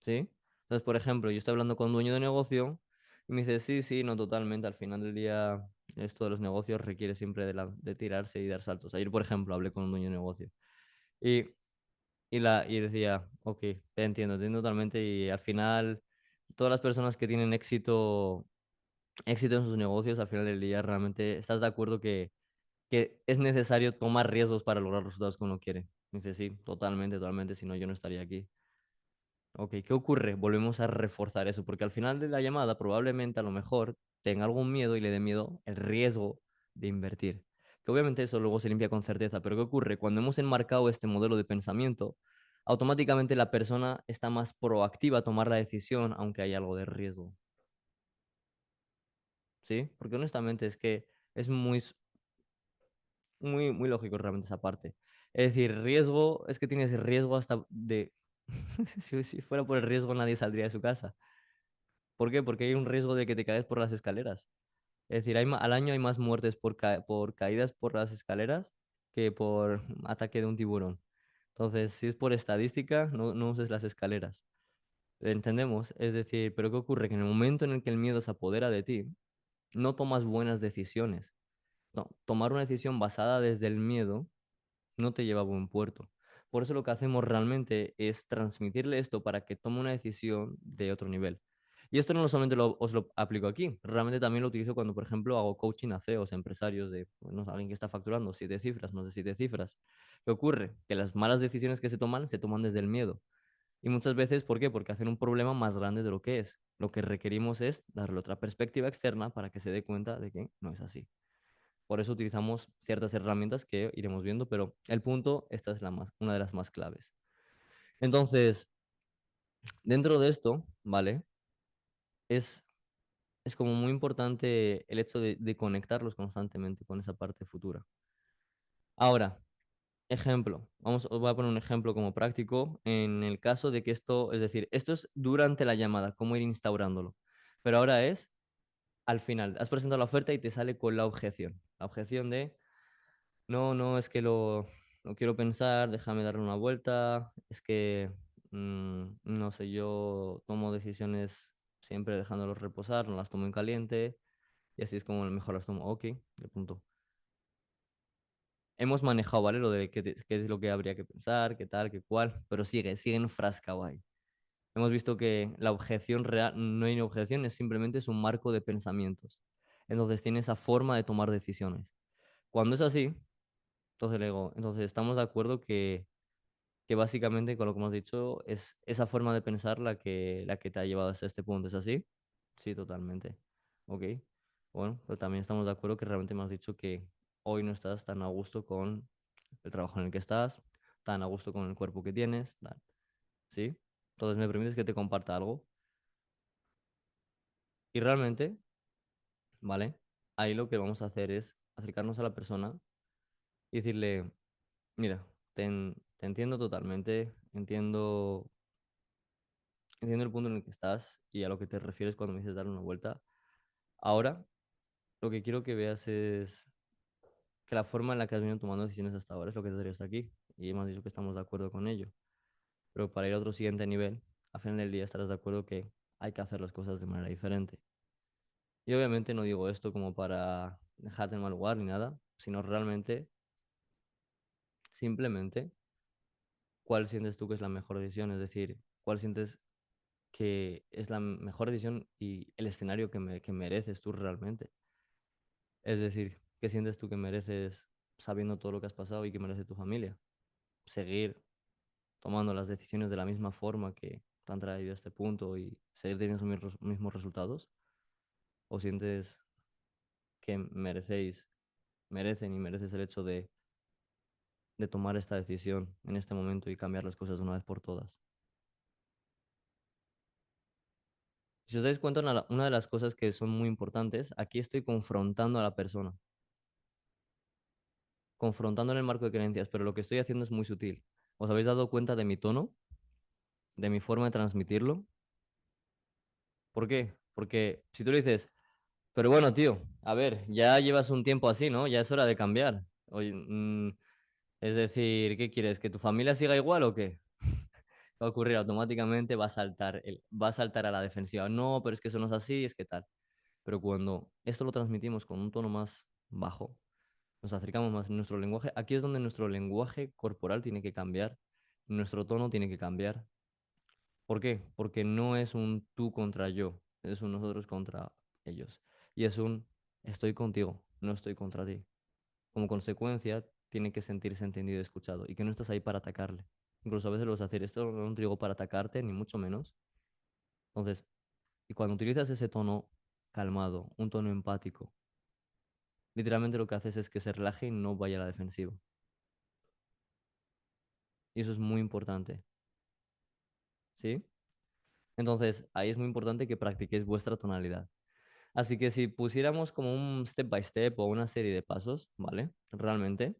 ¿sí? Entonces, por ejemplo, yo estoy hablando con un dueño de negocio y me dice, sí, sí, no, totalmente, al final del día esto de los negocios requiere siempre de tirarse y dar saltos. Ayer, por ejemplo, hablé con un dueño de negocio y, y decía, ok, te entiendo totalmente y al final todas las personas que tienen éxito en sus negocios, al final del día, realmente estás de acuerdo que es necesario tomar riesgos para lograr los resultados que uno quiere. Dice, sí, totalmente, totalmente, si no, yo no estaría aquí. Ok, ¿qué ocurre? Volvemos a reforzar eso, porque al final de la llamada probablemente a lo mejor tenga algún miedo y le dé miedo el riesgo de invertir. Que obviamente eso luego se limpia con certeza, pero ¿qué ocurre? Cuando hemos enmarcado este modelo de pensamiento, automáticamente la persona está más proactiva a tomar la decisión, aunque haya algo de riesgo. ¿Sí? Porque honestamente es que es muy lógico realmente esa parte. Es decir, riesgo, es que tienes riesgo hasta de... Si fuera por el riesgo nadie saldría de su casa. ¿Por qué? Porque hay un riesgo de que te caes por las escaleras. Es decir, al año hay más muertes por caídas por las escaleras que por ataque de un tiburón. Entonces, si es por estadística, no uses las escaleras. ¿Entendemos? Es decir, pero ¿qué ocurre? Que en el momento en el que el miedo se apodera de ti, no tomas buenas decisiones. No, tomar una decisión basada desde el miedo no te lleva a buen puerto. Por eso lo que hacemos realmente es transmitirle esto para que tome una decisión de otro nivel. Y esto no solamente os lo aplico aquí, realmente también lo utilizo cuando, por ejemplo, hago coaching a CEOs, empresarios de bueno, alguien que está facturando 7 cifras, más de 7 cifras. ¿Qué ocurre? Que las malas decisiones que se toman desde el miedo. Y muchas veces, ¿por qué? Porque hacen un problema más grande de lo que es. Lo que requerimos es darle otra perspectiva externa para que se dé cuenta de que no es así. Por eso utilizamos ciertas herramientas que iremos viendo, pero el punto, esta es una de las más claves. Entonces, dentro de esto, ¿vale? Es, es como muy importante el hecho de conectarlos constantemente con esa parte futura. Ahora, ejemplo, os voy a poner un ejemplo como práctico en el caso de que esto, es decir, esto es durante la llamada, cómo ir instaurándolo. Pero ahora es al final, has presentado la oferta y te sale con la objeción. La objeción de, no, no, es que no quiero pensar, déjame darle una vuelta, es que, no sé, yo tomo decisiones siempre dejándolos reposar, no las tomo en caliente, y así es como mejor las tomo. Ok, de punto. Hemos manejado, ¿vale? Lo de qué es lo que habría que pensar, qué tal, qué cual, pero sigue enfrascado ahí. Hemos visto que la objeción real, no hay objeción, es simplemente es un marco de pensamientos. Entonces tiene esa forma de tomar decisiones. Cuando es así, entonces le digo, entonces estamos de acuerdo que básicamente con lo que hemos dicho es esa forma de pensar la que te ha llevado hasta este punto. ¿Es así? Sí, totalmente. Ok. Bueno, pero también estamos de acuerdo que realmente me has dicho que hoy no estás tan a gusto con el trabajo en el que estás, tan a gusto con el cuerpo que tienes, tal. ¿Sí? Entonces me permites que te comparta algo. Y realmente, ¿vale? Ahí lo que vamos a hacer es acercarnos a la persona y decirle, mira, te entiendo totalmente, entiendo el punto en el que estás y a lo que te refieres cuando me dices dar una vuelta. Ahora, lo que quiero que veas es que la forma en la que has venido tomando decisiones hasta ahora es lo que te trae hasta aquí. Y hemos dicho que estamos de acuerdo con ello. Pero para ir a otro siguiente nivel, al final del día estarás de acuerdo que hay que hacer las cosas de manera diferente. Y obviamente no digo esto como para dejarte en mal lugar ni nada, sino realmente, simplemente, cuál sientes tú que es la mejor decisión. Es decir, cuál sientes que es la mejor decisión y el escenario que mereces tú realmente. Es decir, ¿qué sientes tú que mereces sabiendo todo lo que has pasado y que merece tu familia? Seguir tomando las decisiones de la misma forma que te han traído a este punto y seguir teniendo esos mismos resultados? ¿O sientes que merecen y mereces el hecho de tomar esta decisión en este momento y cambiar las cosas de una vez por todas? Si os dais cuenta, una de las cosas que son muy importantes, aquí estoy confrontando a la persona, confrontando en el marco de creencias, pero lo que estoy haciendo es muy sutil. ¿Os habéis dado cuenta de mi tono, de mi forma de transmitirlo? ¿Por qué? Porque si tú le dices, pero bueno, tío, a ver, ya llevas un tiempo así, ¿no? Ya es hora de cambiar. Oye, es decir, ¿qué quieres? ¿Que tu familia siga igual o qué? Va a ocurrir automáticamente, va a saltar a la defensiva. No, pero es que eso no es así, es que tal. Pero cuando esto lo transmitimos con un tono más bajo, nos acercamos más en nuestro lenguaje. Aquí es donde nuestro lenguaje corporal tiene que cambiar, nuestro tono tiene que cambiar. ¿Por qué? Porque no es un tú contra yo, es un nosotros contra ellos. Y es un estoy contigo, no estoy contra ti. Como consecuencia, tiene que sentirse entendido y escuchado y que no estás ahí para atacarle. Incluso a veces lo vas a hacer, esto no te digo para atacarte, ni mucho menos. Entonces, y cuando utilizas ese tono calmado, un tono empático, literalmente lo que haces es que se relaje y no vaya a la defensiva. Y eso es muy importante, ¿sí? Entonces, ahí es muy importante que practiquéis vuestra tonalidad. Así que si pusiéramos como un step by step o una serie de pasos, ¿vale? Realmente,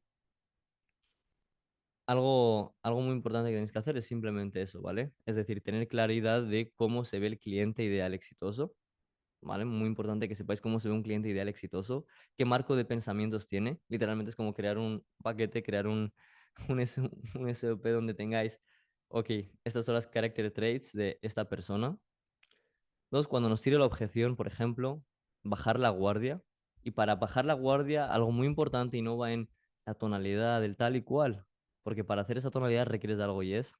algo muy importante que tenéis que hacer es simplemente eso, ¿vale? Es decir, tener claridad de cómo se ve el cliente ideal exitoso, ¿vale? Muy importante que sepáis cómo se ve un cliente ideal exitoso, qué marco de pensamientos tiene. Literalmente es como crear un paquete, crear un SOP donde tengáis, ok, estas son las character traits de esta persona. Dos, cuando nos tire la objeción, por ejemplo, bajar la guardia. Y para bajar la guardia, algo muy importante y no va en la tonalidad del tal y cual, porque para hacer esa tonalidad requieres de algo y es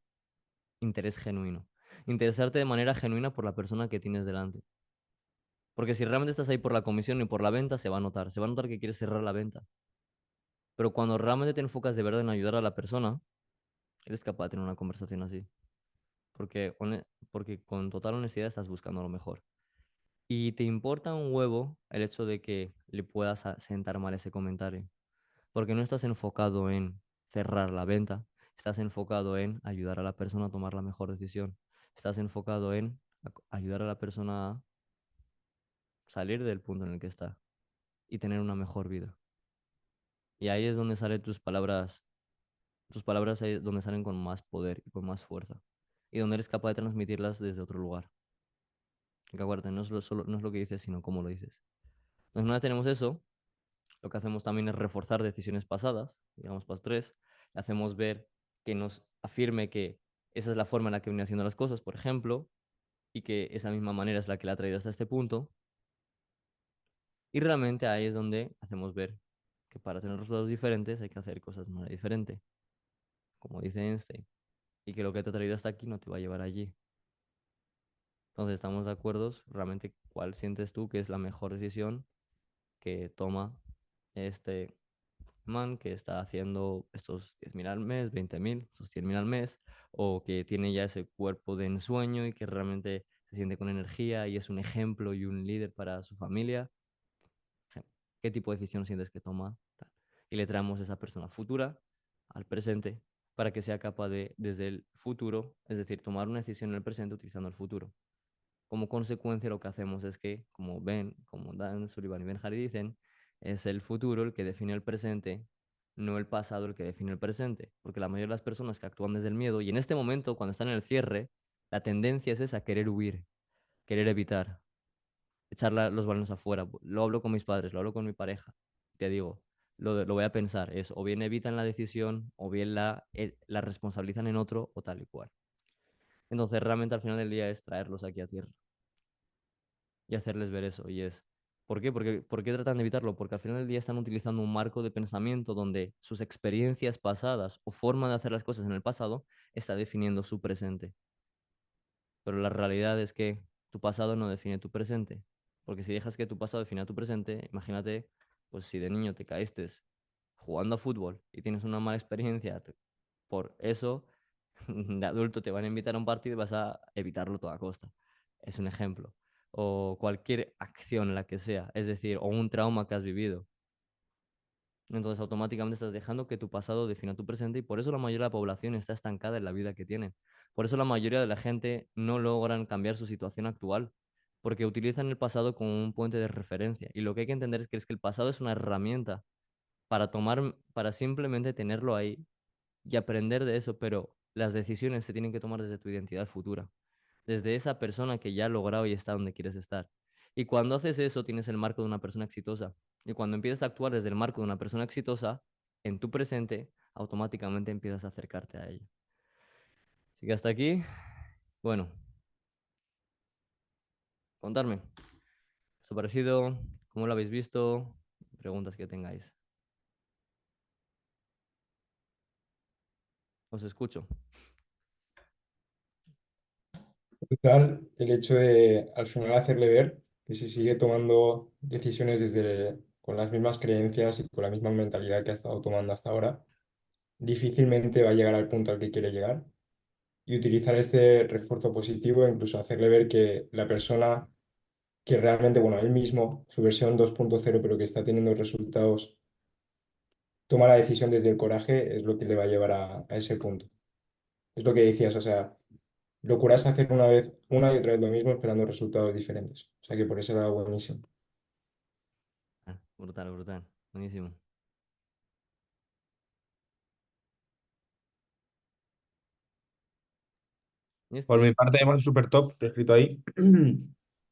interés genuino. Interesarte de manera genuina por la persona que tienes delante. Porque si realmente estás ahí por la comisión y por la venta, se va a notar que quieres cerrar la venta. Pero cuando realmente te enfocas de verdad en ayudar a la persona, eres capaz de tener una conversación así. Porque, porque con total honestidad estás buscando lo mejor. Y te importa un huevo el hecho de que le puedas sentar mal ese comentario. Porque no estás enfocado en cerrar la venta, estás enfocado en ayudar a la persona a tomar la mejor decisión. Estás enfocado en ayudar a la persona a salir del punto en el que está y tener una mejor vida. Y ahí es donde salen tus palabras ahí es donde salen con más poder y con más fuerza. Y donde eres capaz de transmitirlas desde otro lugar. Que acuérdate, no es lo que dices, sino cómo lo dices. Entonces, una vez tenemos eso, lo que hacemos también es reforzar decisiones pasadas, digamos paso 3. le hacemos ver que nos afirme que esa es la forma en la que viene haciendo las cosas, por ejemplo, y que esa misma manera es la que la ha traído hasta este punto. Y realmente ahí es donde hacemos ver que para tener resultados diferentes hay que hacer cosas de manera diferente, como dice Einstein, y que lo que te ha traído hasta aquí no te va a llevar allí. Entonces, estamos de acuerdo realmente cuál sientes tú que es la mejor decisión que toma este man que está haciendo estos 10.000 al mes, 20.000, estos 100.000 al mes, o que tiene ya ese cuerpo de ensueño y que realmente se siente con energía y es un ejemplo y un líder para su familia. ¿Qué tipo de decisión sientes que toma? Tal. Y le traemos esa persona futura al presente para que sea capaz de, desde el futuro, es decir, tomar una decisión en el presente utilizando el futuro. Como consecuencia, lo que hacemos es que, como Dan Sullivan y Ben Hardy dicen, es el futuro el que define el presente, no el pasado el que define el presente. Porque la mayoría de las personas que actúan desde el miedo, y en este momento, cuando están en el cierre, la tendencia es esa, querer huir, querer evitar, echar los balones afuera. Lo hablo con mis padres, lo hablo con mi pareja. Te digo, lo voy a pensar. Es o bien evitan la decisión, o bien la responsabilizan en otro, o tal y cual. Entonces, realmente al final del día es traerlos aquí a tierra y hacerles ver eso. Y es, ¿por qué? ¿Por qué tratan de evitarlo? Porque al final del día están utilizando un marco de pensamiento donde sus experiencias pasadas o forma de hacer las cosas en el pasado está definiendo su presente. Pero la realidad es que tu pasado no define tu presente. Porque si dejas que tu pasado defina tu presente, imagínate, pues si de niño te caíste jugando a fútbol y tienes una mala experiencia por eso, de adulto te van a invitar a un partido y vas a evitarlo a toda costa. Es un ejemplo. O cualquier acción, la que sea, es decir, o un trauma que has vivido. Entonces automáticamente estás dejando que tu pasado defina tu presente y por eso la mayoría de la población está estancada en la vida que tienen. Por eso la mayoría de la gente no logran cambiar su situación actual, porque utilizan el pasado como un puente de referencia. Y lo que hay que entender es que el pasado es una herramienta para simplemente tenerlo ahí y aprender de eso, pero las decisiones se tienen que tomar desde tu identidad futura, desde esa persona que ya ha logrado y está donde quieres estar. Y cuando haces eso, tienes el marco de una persona exitosa. Y cuando empiezas a actuar desde el marco de una persona exitosa, en tu presente, automáticamente empiezas a acercarte a ella. Así que hasta aquí, bueno, contarme. ¿Os ha parecido? ¿Cómo lo habéis visto? Preguntas que tengáis. Os escucho. Tal el hecho de al final hacerle ver que si sigue tomando decisiones con las mismas creencias y con la misma mentalidad que ha estado tomando hasta ahora, difícilmente va a llegar al punto al que quiere llegar. Y utilizar este refuerzo positivo, e incluso hacerle ver que la persona que realmente, bueno, él mismo, su versión 2.0, pero que está teniendo resultados, toma la decisión desde el coraje, es lo que le va a llevar a ese punto. Es lo que decías, o sea, locura es hacer una vez, una y otra vez lo mismo esperando resultados diferentes. O sea que por eso era buenísimo. Ah, brutal, brutal. Buenísimo. Y Por este, mi parte, hemos súper top, te he escrito ahí.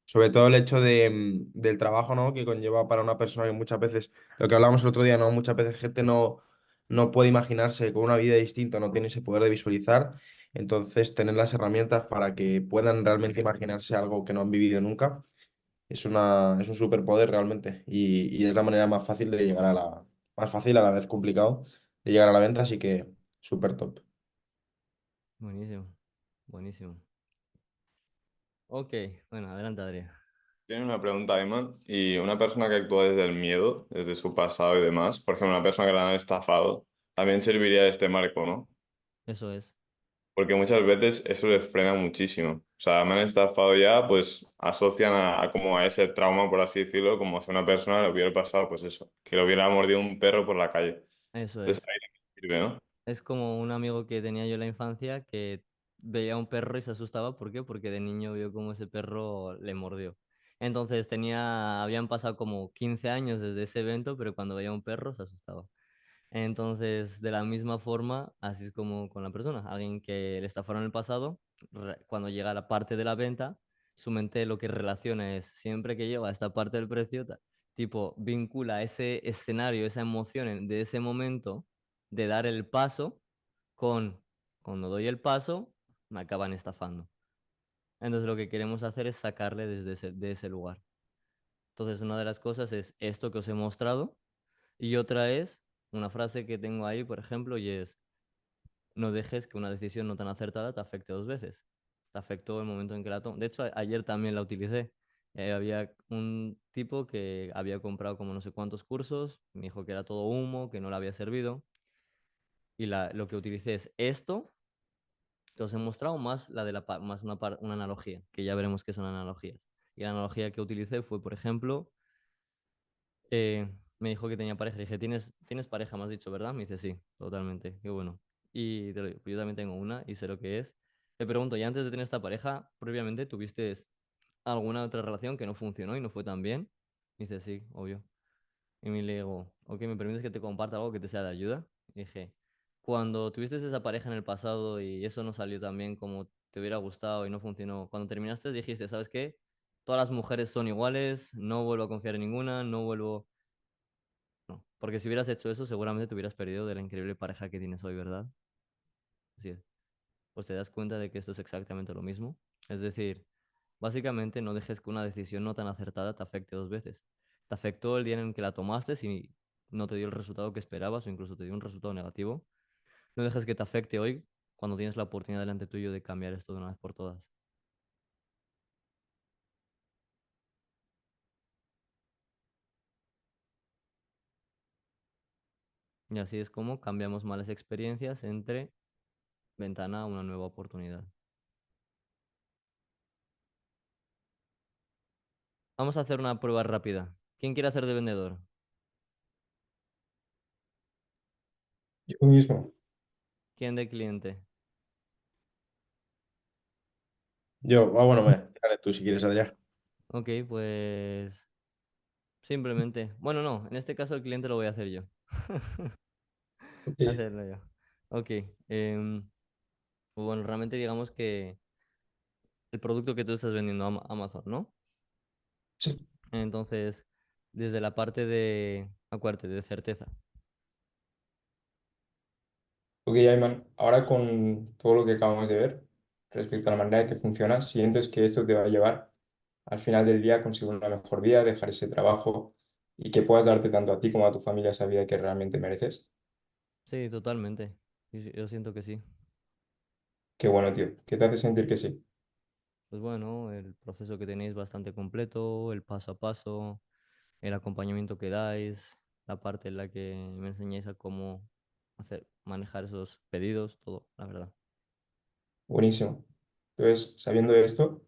Sobre todo el hecho del trabajo, ¿no? Que conlleva para una persona que muchas veces, lo que hablábamos el otro día, ¿no? Muchas veces gente no puede imaginarse con una vida distinta, no tiene ese poder de visualizar. Entonces, tener las herramientas para que puedan realmente imaginarse algo que no han vivido nunca es un superpoder realmente. Y es la manera más fácil de llegar más fácil a la vez complicado de llegar a la venta, así que súper top. buenísimo. Buenísimo. Ok, bueno, adelante, Adrián. Tiene una pregunta, Ayman. Y una persona que actúa desde el miedo, desde su pasado y demás, por ejemplo, una persona que la han estafado, también serviría este marco, ¿no? Eso es. Porque muchas veces eso les frena muchísimo. O sea, me han estafado ya, pues asocian a como a ese trauma, por así decirlo, como si a una persona le hubiera pasado, pues eso, que le hubiera mordido un perro por la calle. Eso Entonces es. ahí también sirve, ¿no? Es como un amigo que tenía yo en la infancia que veía un perro y se asustaba. ¿Por qué? Porque de niño vio cómo ese perro le mordió. Entonces habían pasado como 15 años desde ese evento, pero cuando veía un perro se asustaba. Entonces, de la misma forma, así es como con la persona. Alguien que le estafaron en el pasado, cuando llega a la parte de la venta, su mente lo que relaciona es, siempre que llega a esta parte del precio, tipo, vincula ese escenario, esa emoción de ese momento de dar el paso con, cuando doy el paso, me acaban estafando. Entonces lo que queremos hacer es sacarle de ese lugar. Entonces una de las cosas es esto que os he mostrado y otra es una frase que tengo ahí, por ejemplo, y es, no dejes que una decisión no tan acertada te afecte dos veces. Te afectó el momento en que la tomas. De hecho, ayer también la utilicé. Había un tipo que había comprado como no sé cuántos cursos, me dijo que era todo humo, que no le había servido. Y lo que utilicé es esto, que os he mostrado, más, la de más una analogía, que ya veremos qué son analogías. Y la analogía que utilicé fue, por ejemplo, me dijo que tenía pareja. Le dije, ¿tienes pareja? Me has dicho, ¿verdad? Me dice, sí, totalmente. Qué bueno. Y yo también tengo una y sé lo que es. Le pregunto, ¿y antes de tener esta pareja, previamente tuviste alguna otra relación que no funcionó y no fue tan bien? Me dice, sí, obvio. Y me le digo, ok, ¿me permites que te comparta algo que te sea de ayuda? Y dije, cuando tuviste esa pareja en el pasado y eso no salió tan bien como te hubiera gustado y no funcionó, cuando terminaste dijiste, ¿sabes qué? Todas las mujeres son iguales, no vuelvo a confiar en ninguna, no vuelvo... No, porque si hubieras hecho eso, seguramente te hubieras perdido de la increíble pareja que tienes hoy, ¿verdad? Así es. Pues te das cuenta de que esto es exactamente lo mismo. Es decir, básicamente no dejes que una decisión no tan acertada te afecte dos veces. Te afectó el día en el que la tomaste y no te dio el resultado que esperabas o incluso te dio un resultado negativo. No dejes que te afecte hoy cuando tienes la oportunidad delante tuyo de cambiar esto de una vez por todas. Y así es como cambiamos malas experiencias entre ventana a una nueva oportunidad. Vamos a hacer una prueba rápida. ¿Quién quiere hacer de vendedor? Yo mismo. ¿Quién de cliente? Bueno, dale tú si quieres, Adrián. Ok, pues simplemente. Bueno, no, en este caso el cliente lo voy a hacer yo. Ok, Hacerlo yo. Ok. Pues bueno, realmente digamos que el producto que tú estás vendiendo a Amazon, ¿no? sí. Entonces, desde la parte de, acuérdate, de certeza. Ok, Ayman, ahora con todo lo que acabamos de ver respecto a la manera en que funciona, ¿sientes que esto te va a llevar al final del día a conseguir una mejor vida, dejar ese trabajo y que puedas darte tanto a ti como a tu familia esa vida que realmente mereces? Sí, totalmente. Yo siento que sí. Qué bueno, tío. ¿Qué te hace sentir que sí? Pues bueno, el proceso que tenéis bastante completo, el paso a paso, el acompañamiento que dais, la parte en la que me enseñáis a cómo hacer, manejar esos pedidos, todo, la verdad. Buenísimo. Entonces, sabiendo esto,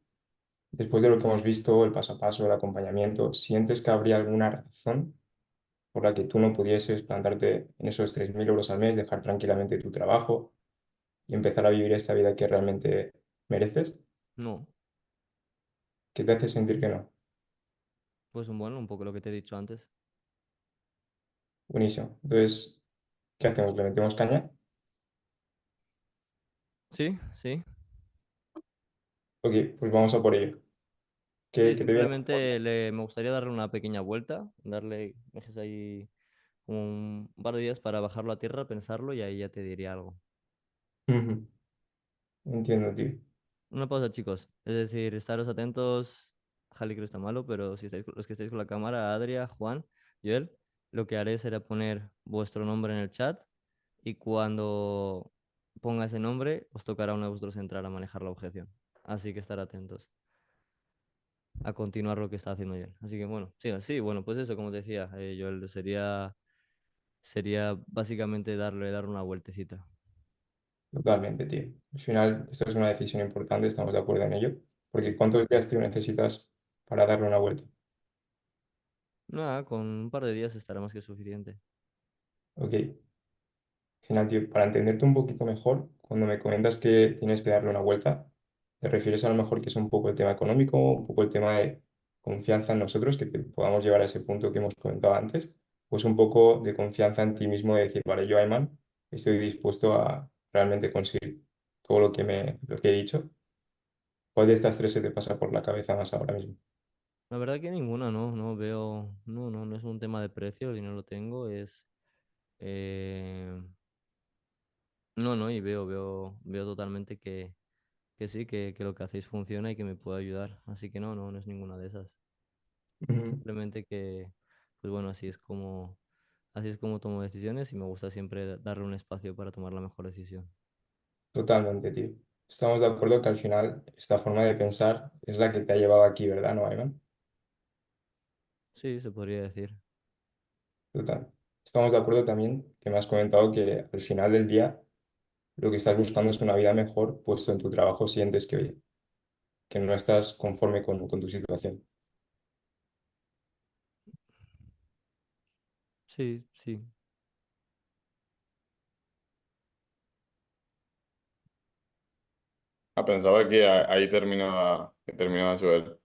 después de lo que hemos visto, el paso a paso, el acompañamiento, ¿sientes que habría alguna razón por la que tú no pudieses plantarte en esos 3.000 euros al mes, dejar tranquilamente tu trabajo y empezar a vivir esta vida que realmente mereces? No, ¿Qué te hace sentir que no? pues bueno, un poco lo que te he dicho antes. Buenísimo. Entonces, ¿qué hacemos? ¿Le metemos caña? Sí, sí. Ok, pues vamos a por ello. Sí, ¿Qué te viene mejor? simplemente me gustaría darle una pequeña vuelta, dejes ahí como un par de días para bajarlo a tierra, pensarlo y ahí ya te diría algo. Ujú. Entiendo, tío. Una pausa, chicos. Es decir, estaros atentos. Jali creo está malo, pero si estáis, los que estáis con la cámara, Adria, Juan, Joel, lo que haré será poner vuestro nombre en el chat y cuando ponga ese nombre, os tocará a uno de vosotros entrar a manejar la objeción. Así que estar atentos a continuar lo que está haciendo Joel. Así que bueno, sí, sí, bueno, pues eso, como te decía, Joel, sería básicamente dar una vueltecita. Totalmente, tío. Al final, esto es una decisión importante, estamos de acuerdo en ello. Porque ¿cuántos días, tío, necesitas para darle una vuelta? Nada, con un par de días estará más que suficiente. Ok, genial, tío. Para entenderte un poquito mejor, cuando me comentas que tienes que darle una vuelta, ¿te refieres a lo mejor que es un poco el tema económico, un poco el tema de confianza en nosotros, que te podamos llevar a ese punto que hemos comentado antes? ¿O es un poco de confianza en ti mismo de decir, vale, yo, Ayman, estoy dispuesto a realmente conseguir todo lo que he dicho? ¿Cuál de estas tres se te pasa por la cabeza más ahora mismo? La verdad que ninguna, no veo, no es un tema de precio, el dinero lo tengo, es, eh, No, no, y veo totalmente que sí, que lo que hacéis funciona y que me puede ayudar. Así que no, no, no es ninguna de esas. Ujú. Simplemente que, pues bueno, así es como tomo decisiones y me gusta siempre darle un espacio para tomar la mejor decisión. Totalmente, tío. Estamos de acuerdo que al final esta forma de pensar es la que te ha llevado aquí, ¿verdad, no, Ayman? Sí, se podría decir. Total. Estamos de acuerdo también que me has comentado que al final del día lo que estás buscando es una vida mejor, puesto en tu trabajo sientes que, oye, que no estás conforme con tu situación. Sí, sí. Ah, pensaba que ahí terminaba Joel.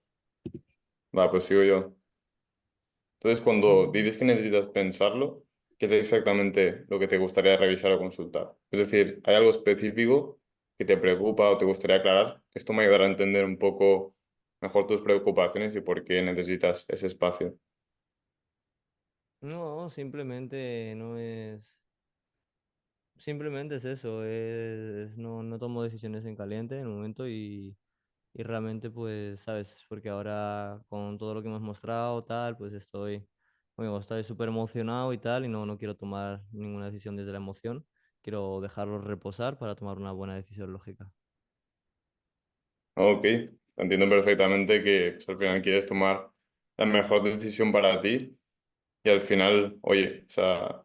Va, pues sigo yo. Entonces, cuando dices que necesitas pensarlo, ¿qué es exactamente lo que te gustaría revisar o consultar? Es decir, ¿hay algo específico que te preocupa o te gustaría aclarar? Esto me ayudará a entender un poco mejor tus preocupaciones y por qué necesitas ese espacio. No, simplemente no es. Simplemente es eso, no, no tomo decisiones en caliente en el momento y realmente pues, sabes, porque ahora con todo lo que me has mostrado, tal, pues estoy súper emocionado y tal y no, no quiero tomar ninguna decisión desde la emoción, quiero dejarlo reposar para tomar una buena decisión lógica. Ok, entiendo perfectamente que pues, al final quieres tomar la mejor decisión para ti y al final, oye, o sea,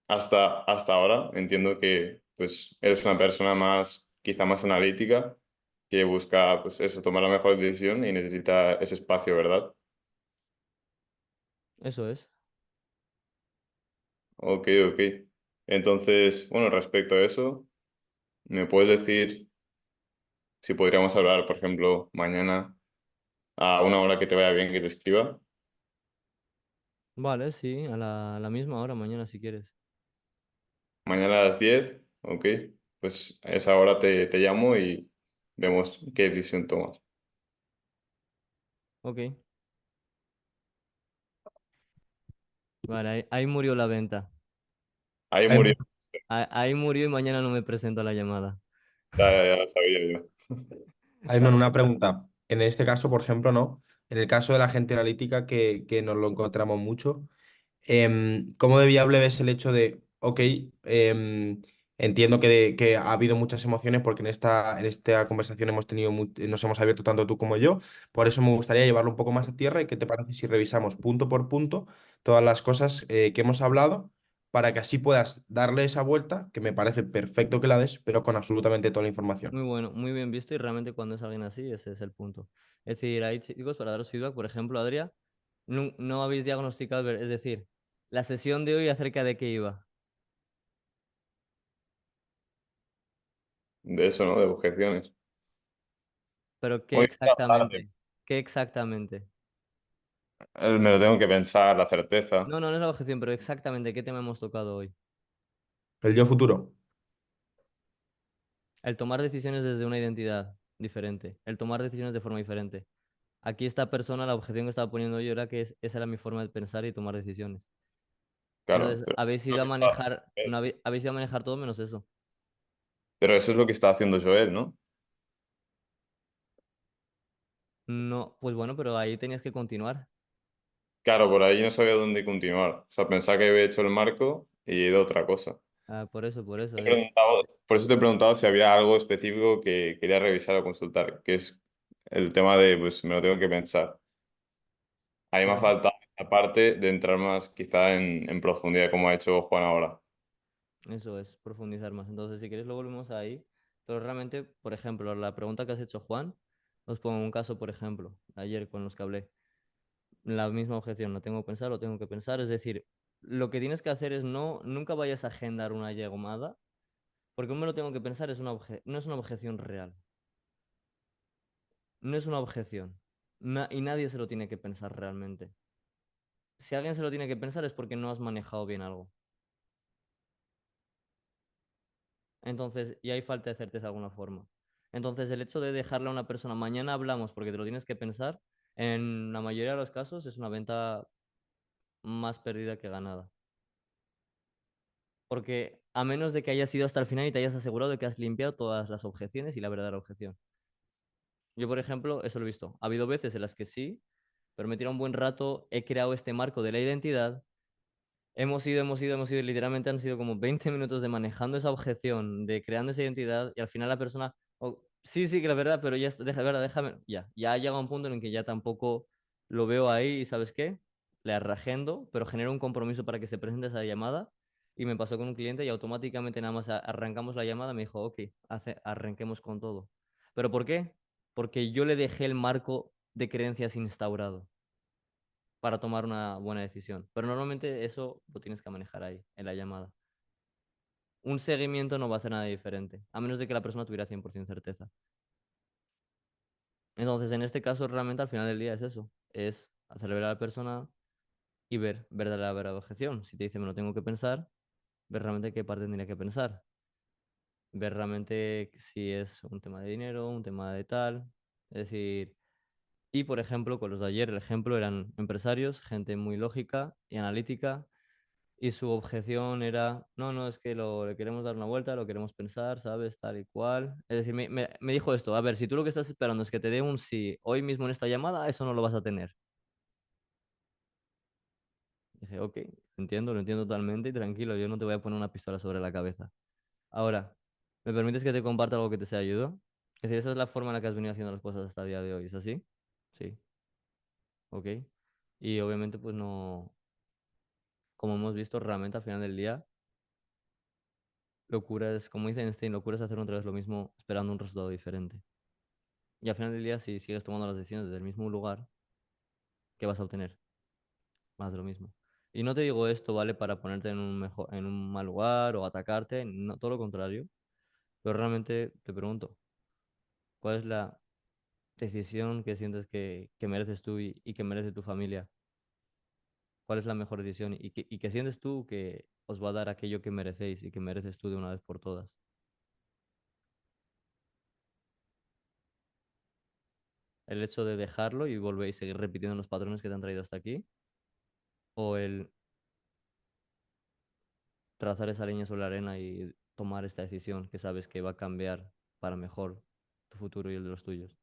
hasta ahora entiendo que pues eres una persona más, quizá más analítica, que busca pues eso, tomar la mejor decisión y necesita ese espacio, ¿verdad? Eso es. Ok, ok. Entonces, bueno, respecto a eso, ¿me puedes decir si podríamos hablar, por ejemplo, mañana a una hora que te vaya bien que te escriba? Vale, sí, a la misma hora mañana si quieres. Mañana a las 10, ok. Pues a esa hora te llamo y vemos qué decisión tomas. Ok, vale, ahí murió la venta. Ahí Hay, murió. Ahí murió y mañana no me presento a la llamada. Ya lo sabía yo. hay una pregunta. En este caso, por ejemplo, ¿no? En el caso de la gente analítica, que nos lo encontramos mucho. ¿Cómo de viable ves el hecho de, ok, entiendo que ha habido muchas emociones porque en esta conversación hemos tenido nos hemos abierto tanto tú como yo, por eso me gustaría llevarlo un poco más a tierra y qué te parece si revisamos punto por punto todas las cosas que hemos hablado para que así puedas darle esa vuelta, que me parece perfecto que la des, pero con absolutamente toda la información. Muy bueno, muy bien visto y realmente cuando es alguien así, ese es el punto. Es decir, ahí chicos, para daros feedback, por ejemplo, Adrián, no, no habéis diagnosticado, es decir, la sesión de hoy acerca de qué iba. De eso, ¿no? De objeciones. Pero ¿qué Muy tarde. exactamente? ¿Qué exactamente? Me lo tengo que pensar, la certeza. No, no, no es la objeción, pero exactamente qué tema hemos tocado hoy. El yo futuro. El tomar decisiones desde una identidad diferente, el tomar decisiones de forma diferente. Aquí esta persona, la objeción que estaba poniendo yo era que esa era mi forma de pensar y tomar decisiones. Claro, Entonces, habéis ido a manejar, no habéis ido a manejar todo menos eso. pero eso es lo que está haciendo Joel, ¿no? No, pues bueno, pero ahí tenías que continuar. Claro, por ahí no sabía dónde continuar. O sea, pensaba que había hecho el marco y he ido a otra cosa. Ah, por eso Te he es. preguntado, por eso te he preguntado si había algo específico que quería revisar o consultar, que es el tema de, pues me lo tengo que pensar. A mí me ha Vale, faltado la parte de entrar más quizá en profundidad como ha hecho Juan ahora. eso es, profundizar más. Entonces, si queréis, lo volvemos ahí. Pero realmente, por ejemplo, la pregunta que has hecho, Juan, os pongo un caso, por ejemplo, ayer con los que hablé. La misma objeción, lo tengo que pensar, lo tengo que pensar. Es decir, lo que tienes que hacer es nunca vayas a agendar una llamada, porque un me lo tengo que pensar no es una objeción real. No es una objeción. Y nadie se lo tiene que pensar realmente. Si alguien se lo tiene que pensar es porque no has manejado bien algo. Entonces, y hay falta de certeza de alguna forma. Entonces, el hecho de dejarle a una persona, mañana hablamos porque te lo tienes que pensar, en la mayoría de los casos es una venta más perdida que ganada. Porque a menos de que hayas ido hasta el final y te hayas asegurado de que has limpiado todas las objeciones y la verdadera objeción. Yo, por ejemplo, eso lo he visto. Ha habido veces en las que sí, pero me he tirado un buen rato, he creado este marco de la identidad. Hemos ido, y literalmente han sido como 20 minutos de manejando esa objeción, de creando esa identidad, y al final la persona, "Oh, sí, sí, que la verdad, pero ya está, verdad, déjame, ya ha llegado un punto en el que ya tampoco lo veo ahí, y ¿sabes qué? Le arragendo, pero genero un compromiso para que se presente esa llamada, y me pasó con un cliente y automáticamente nada más arrancamos la llamada, me dijo, ok, arranquemos con todo. ¿Pero por qué? Porque yo le dejé el marco de creencias instaurado para tomar una buena decisión. Pero normalmente eso lo tienes que manejar ahí, en la llamada. Un seguimiento no va a hacer nada diferente, a menos de que la persona tuviera 100% certeza. Entonces, en este caso, realmente al final del día es eso, es hacerle ver a la persona y ver la verdadera objeción. Si te dice, me lo tengo que pensar, ver realmente qué parte tendría que pensar. Ver realmente si es un tema de dinero, un tema de tal. Es decir, y por ejemplo, con los de ayer, el ejemplo eran empresarios, gente muy lógica y analítica. Y su objeción era, no, no, es que le queremos dar una vuelta, lo queremos pensar, ¿sabes? Tal y cual. Es decir, me dijo esto, a ver, si tú lo que estás esperando es que te dé un sí hoy mismo en esta llamada, eso no lo vas a tener. Dije, ok, lo entiendo totalmente y tranquilo, yo no te voy a poner una pistola sobre la cabeza. Ahora, ¿me permites que te comparta algo que te sea de ayuda? Es decir, esa es la forma en la que has venido haciendo las cosas hasta el día de hoy, ¿es así? Sí, ok. Y obviamente, pues no, como hemos visto, realmente al final del día locura es, como dice Einstein, locura es hacer otra vez lo mismo esperando un resultado diferente. Y al final del día, si sigues tomando las decisiones desde el mismo lugar, ¿qué vas a obtener? Más de lo mismo. Y no te digo esto, ¿vale? Para ponerte en un mal lugar o atacarte, no, todo lo contrario. Pero realmente te pregunto, ¿cuál es la decisión que sientes que mereces tú y que merece tu familia? ¿Cuál es la mejor decisión? Y que sientes tú que os va a dar aquello que merecéis y que mereces tú de una vez por todas? El hecho de dejarlo y volver y seguir repitiendo los patrones que te han traído hasta aquí, o el trazar esa línea sobre la arena y tomar esta decisión que sabes que va a cambiar para mejor tu futuro y el de los tuyos.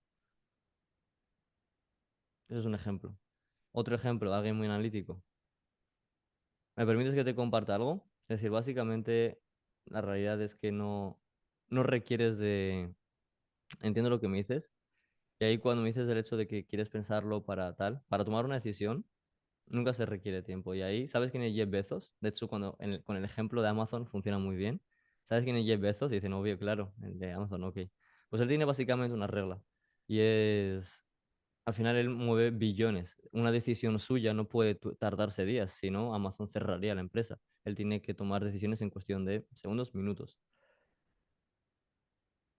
Eso es un ejemplo. Otro ejemplo, alguien muy analítico. ¿Me permites que te comparta algo? Es decir, básicamente la realidad es que no requieres de... Entiendo lo que me dices. Y ahí cuando me dices el hecho de que quieres pensarlo para tal, para tomar una decisión, nunca se requiere tiempo. Y ahí, ¿sabes quién es Jeff Bezos? De hecho, con el ejemplo de Amazon funciona muy bien. ¿Sabes quién es Jeff Bezos? Y dicen, obvio, claro, el de Amazon, ok. Pues él tiene básicamente una regla. Y es, al final él mueve billones. Una decisión suya no puede tardarse días, si no, Amazon cerraría la empresa. Él tiene que tomar decisiones en cuestión de segundos, minutos.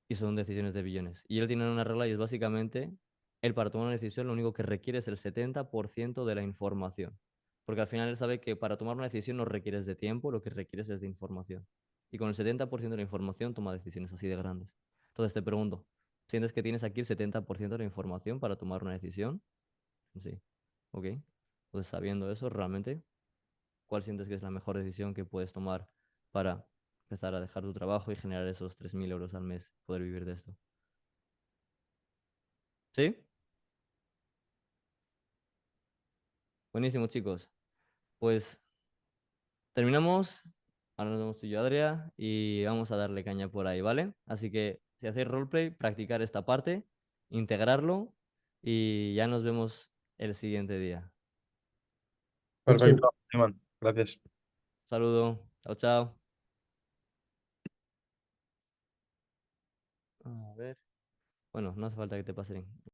Y son decisiones de billones. Y él tiene una regla y es básicamente, él para tomar una decisión lo único que requiere es el 70% de la información. Porque al final él sabe que para tomar una decisión no requieres de tiempo, lo que requieres es de información. Y con el 70% de la información toma decisiones así de grandes. Entonces te pregunto, ¿sientes que tienes aquí el 70% de la información para tomar una decisión? Sí. Ok. Entonces sabiendo eso, realmente, ¿cuál sientes que es la mejor decisión que puedes tomar para empezar a dejar tu trabajo y generar esos 3.000 euros al mes, poder vivir de esto? ¿Sí? Buenísimo, chicos. Pues terminamos. Ahora nos vemos tú y yo, Adria, y vamos a darle caña por ahí, ¿vale? Así que si hacéis roleplay, practicar esta parte, integrarlo y ya nos vemos el siguiente día. Hecho. Perfecto, Iván. Gracias. Saludo. Chao, chao. A ver. Bueno, no hace falta que te pase.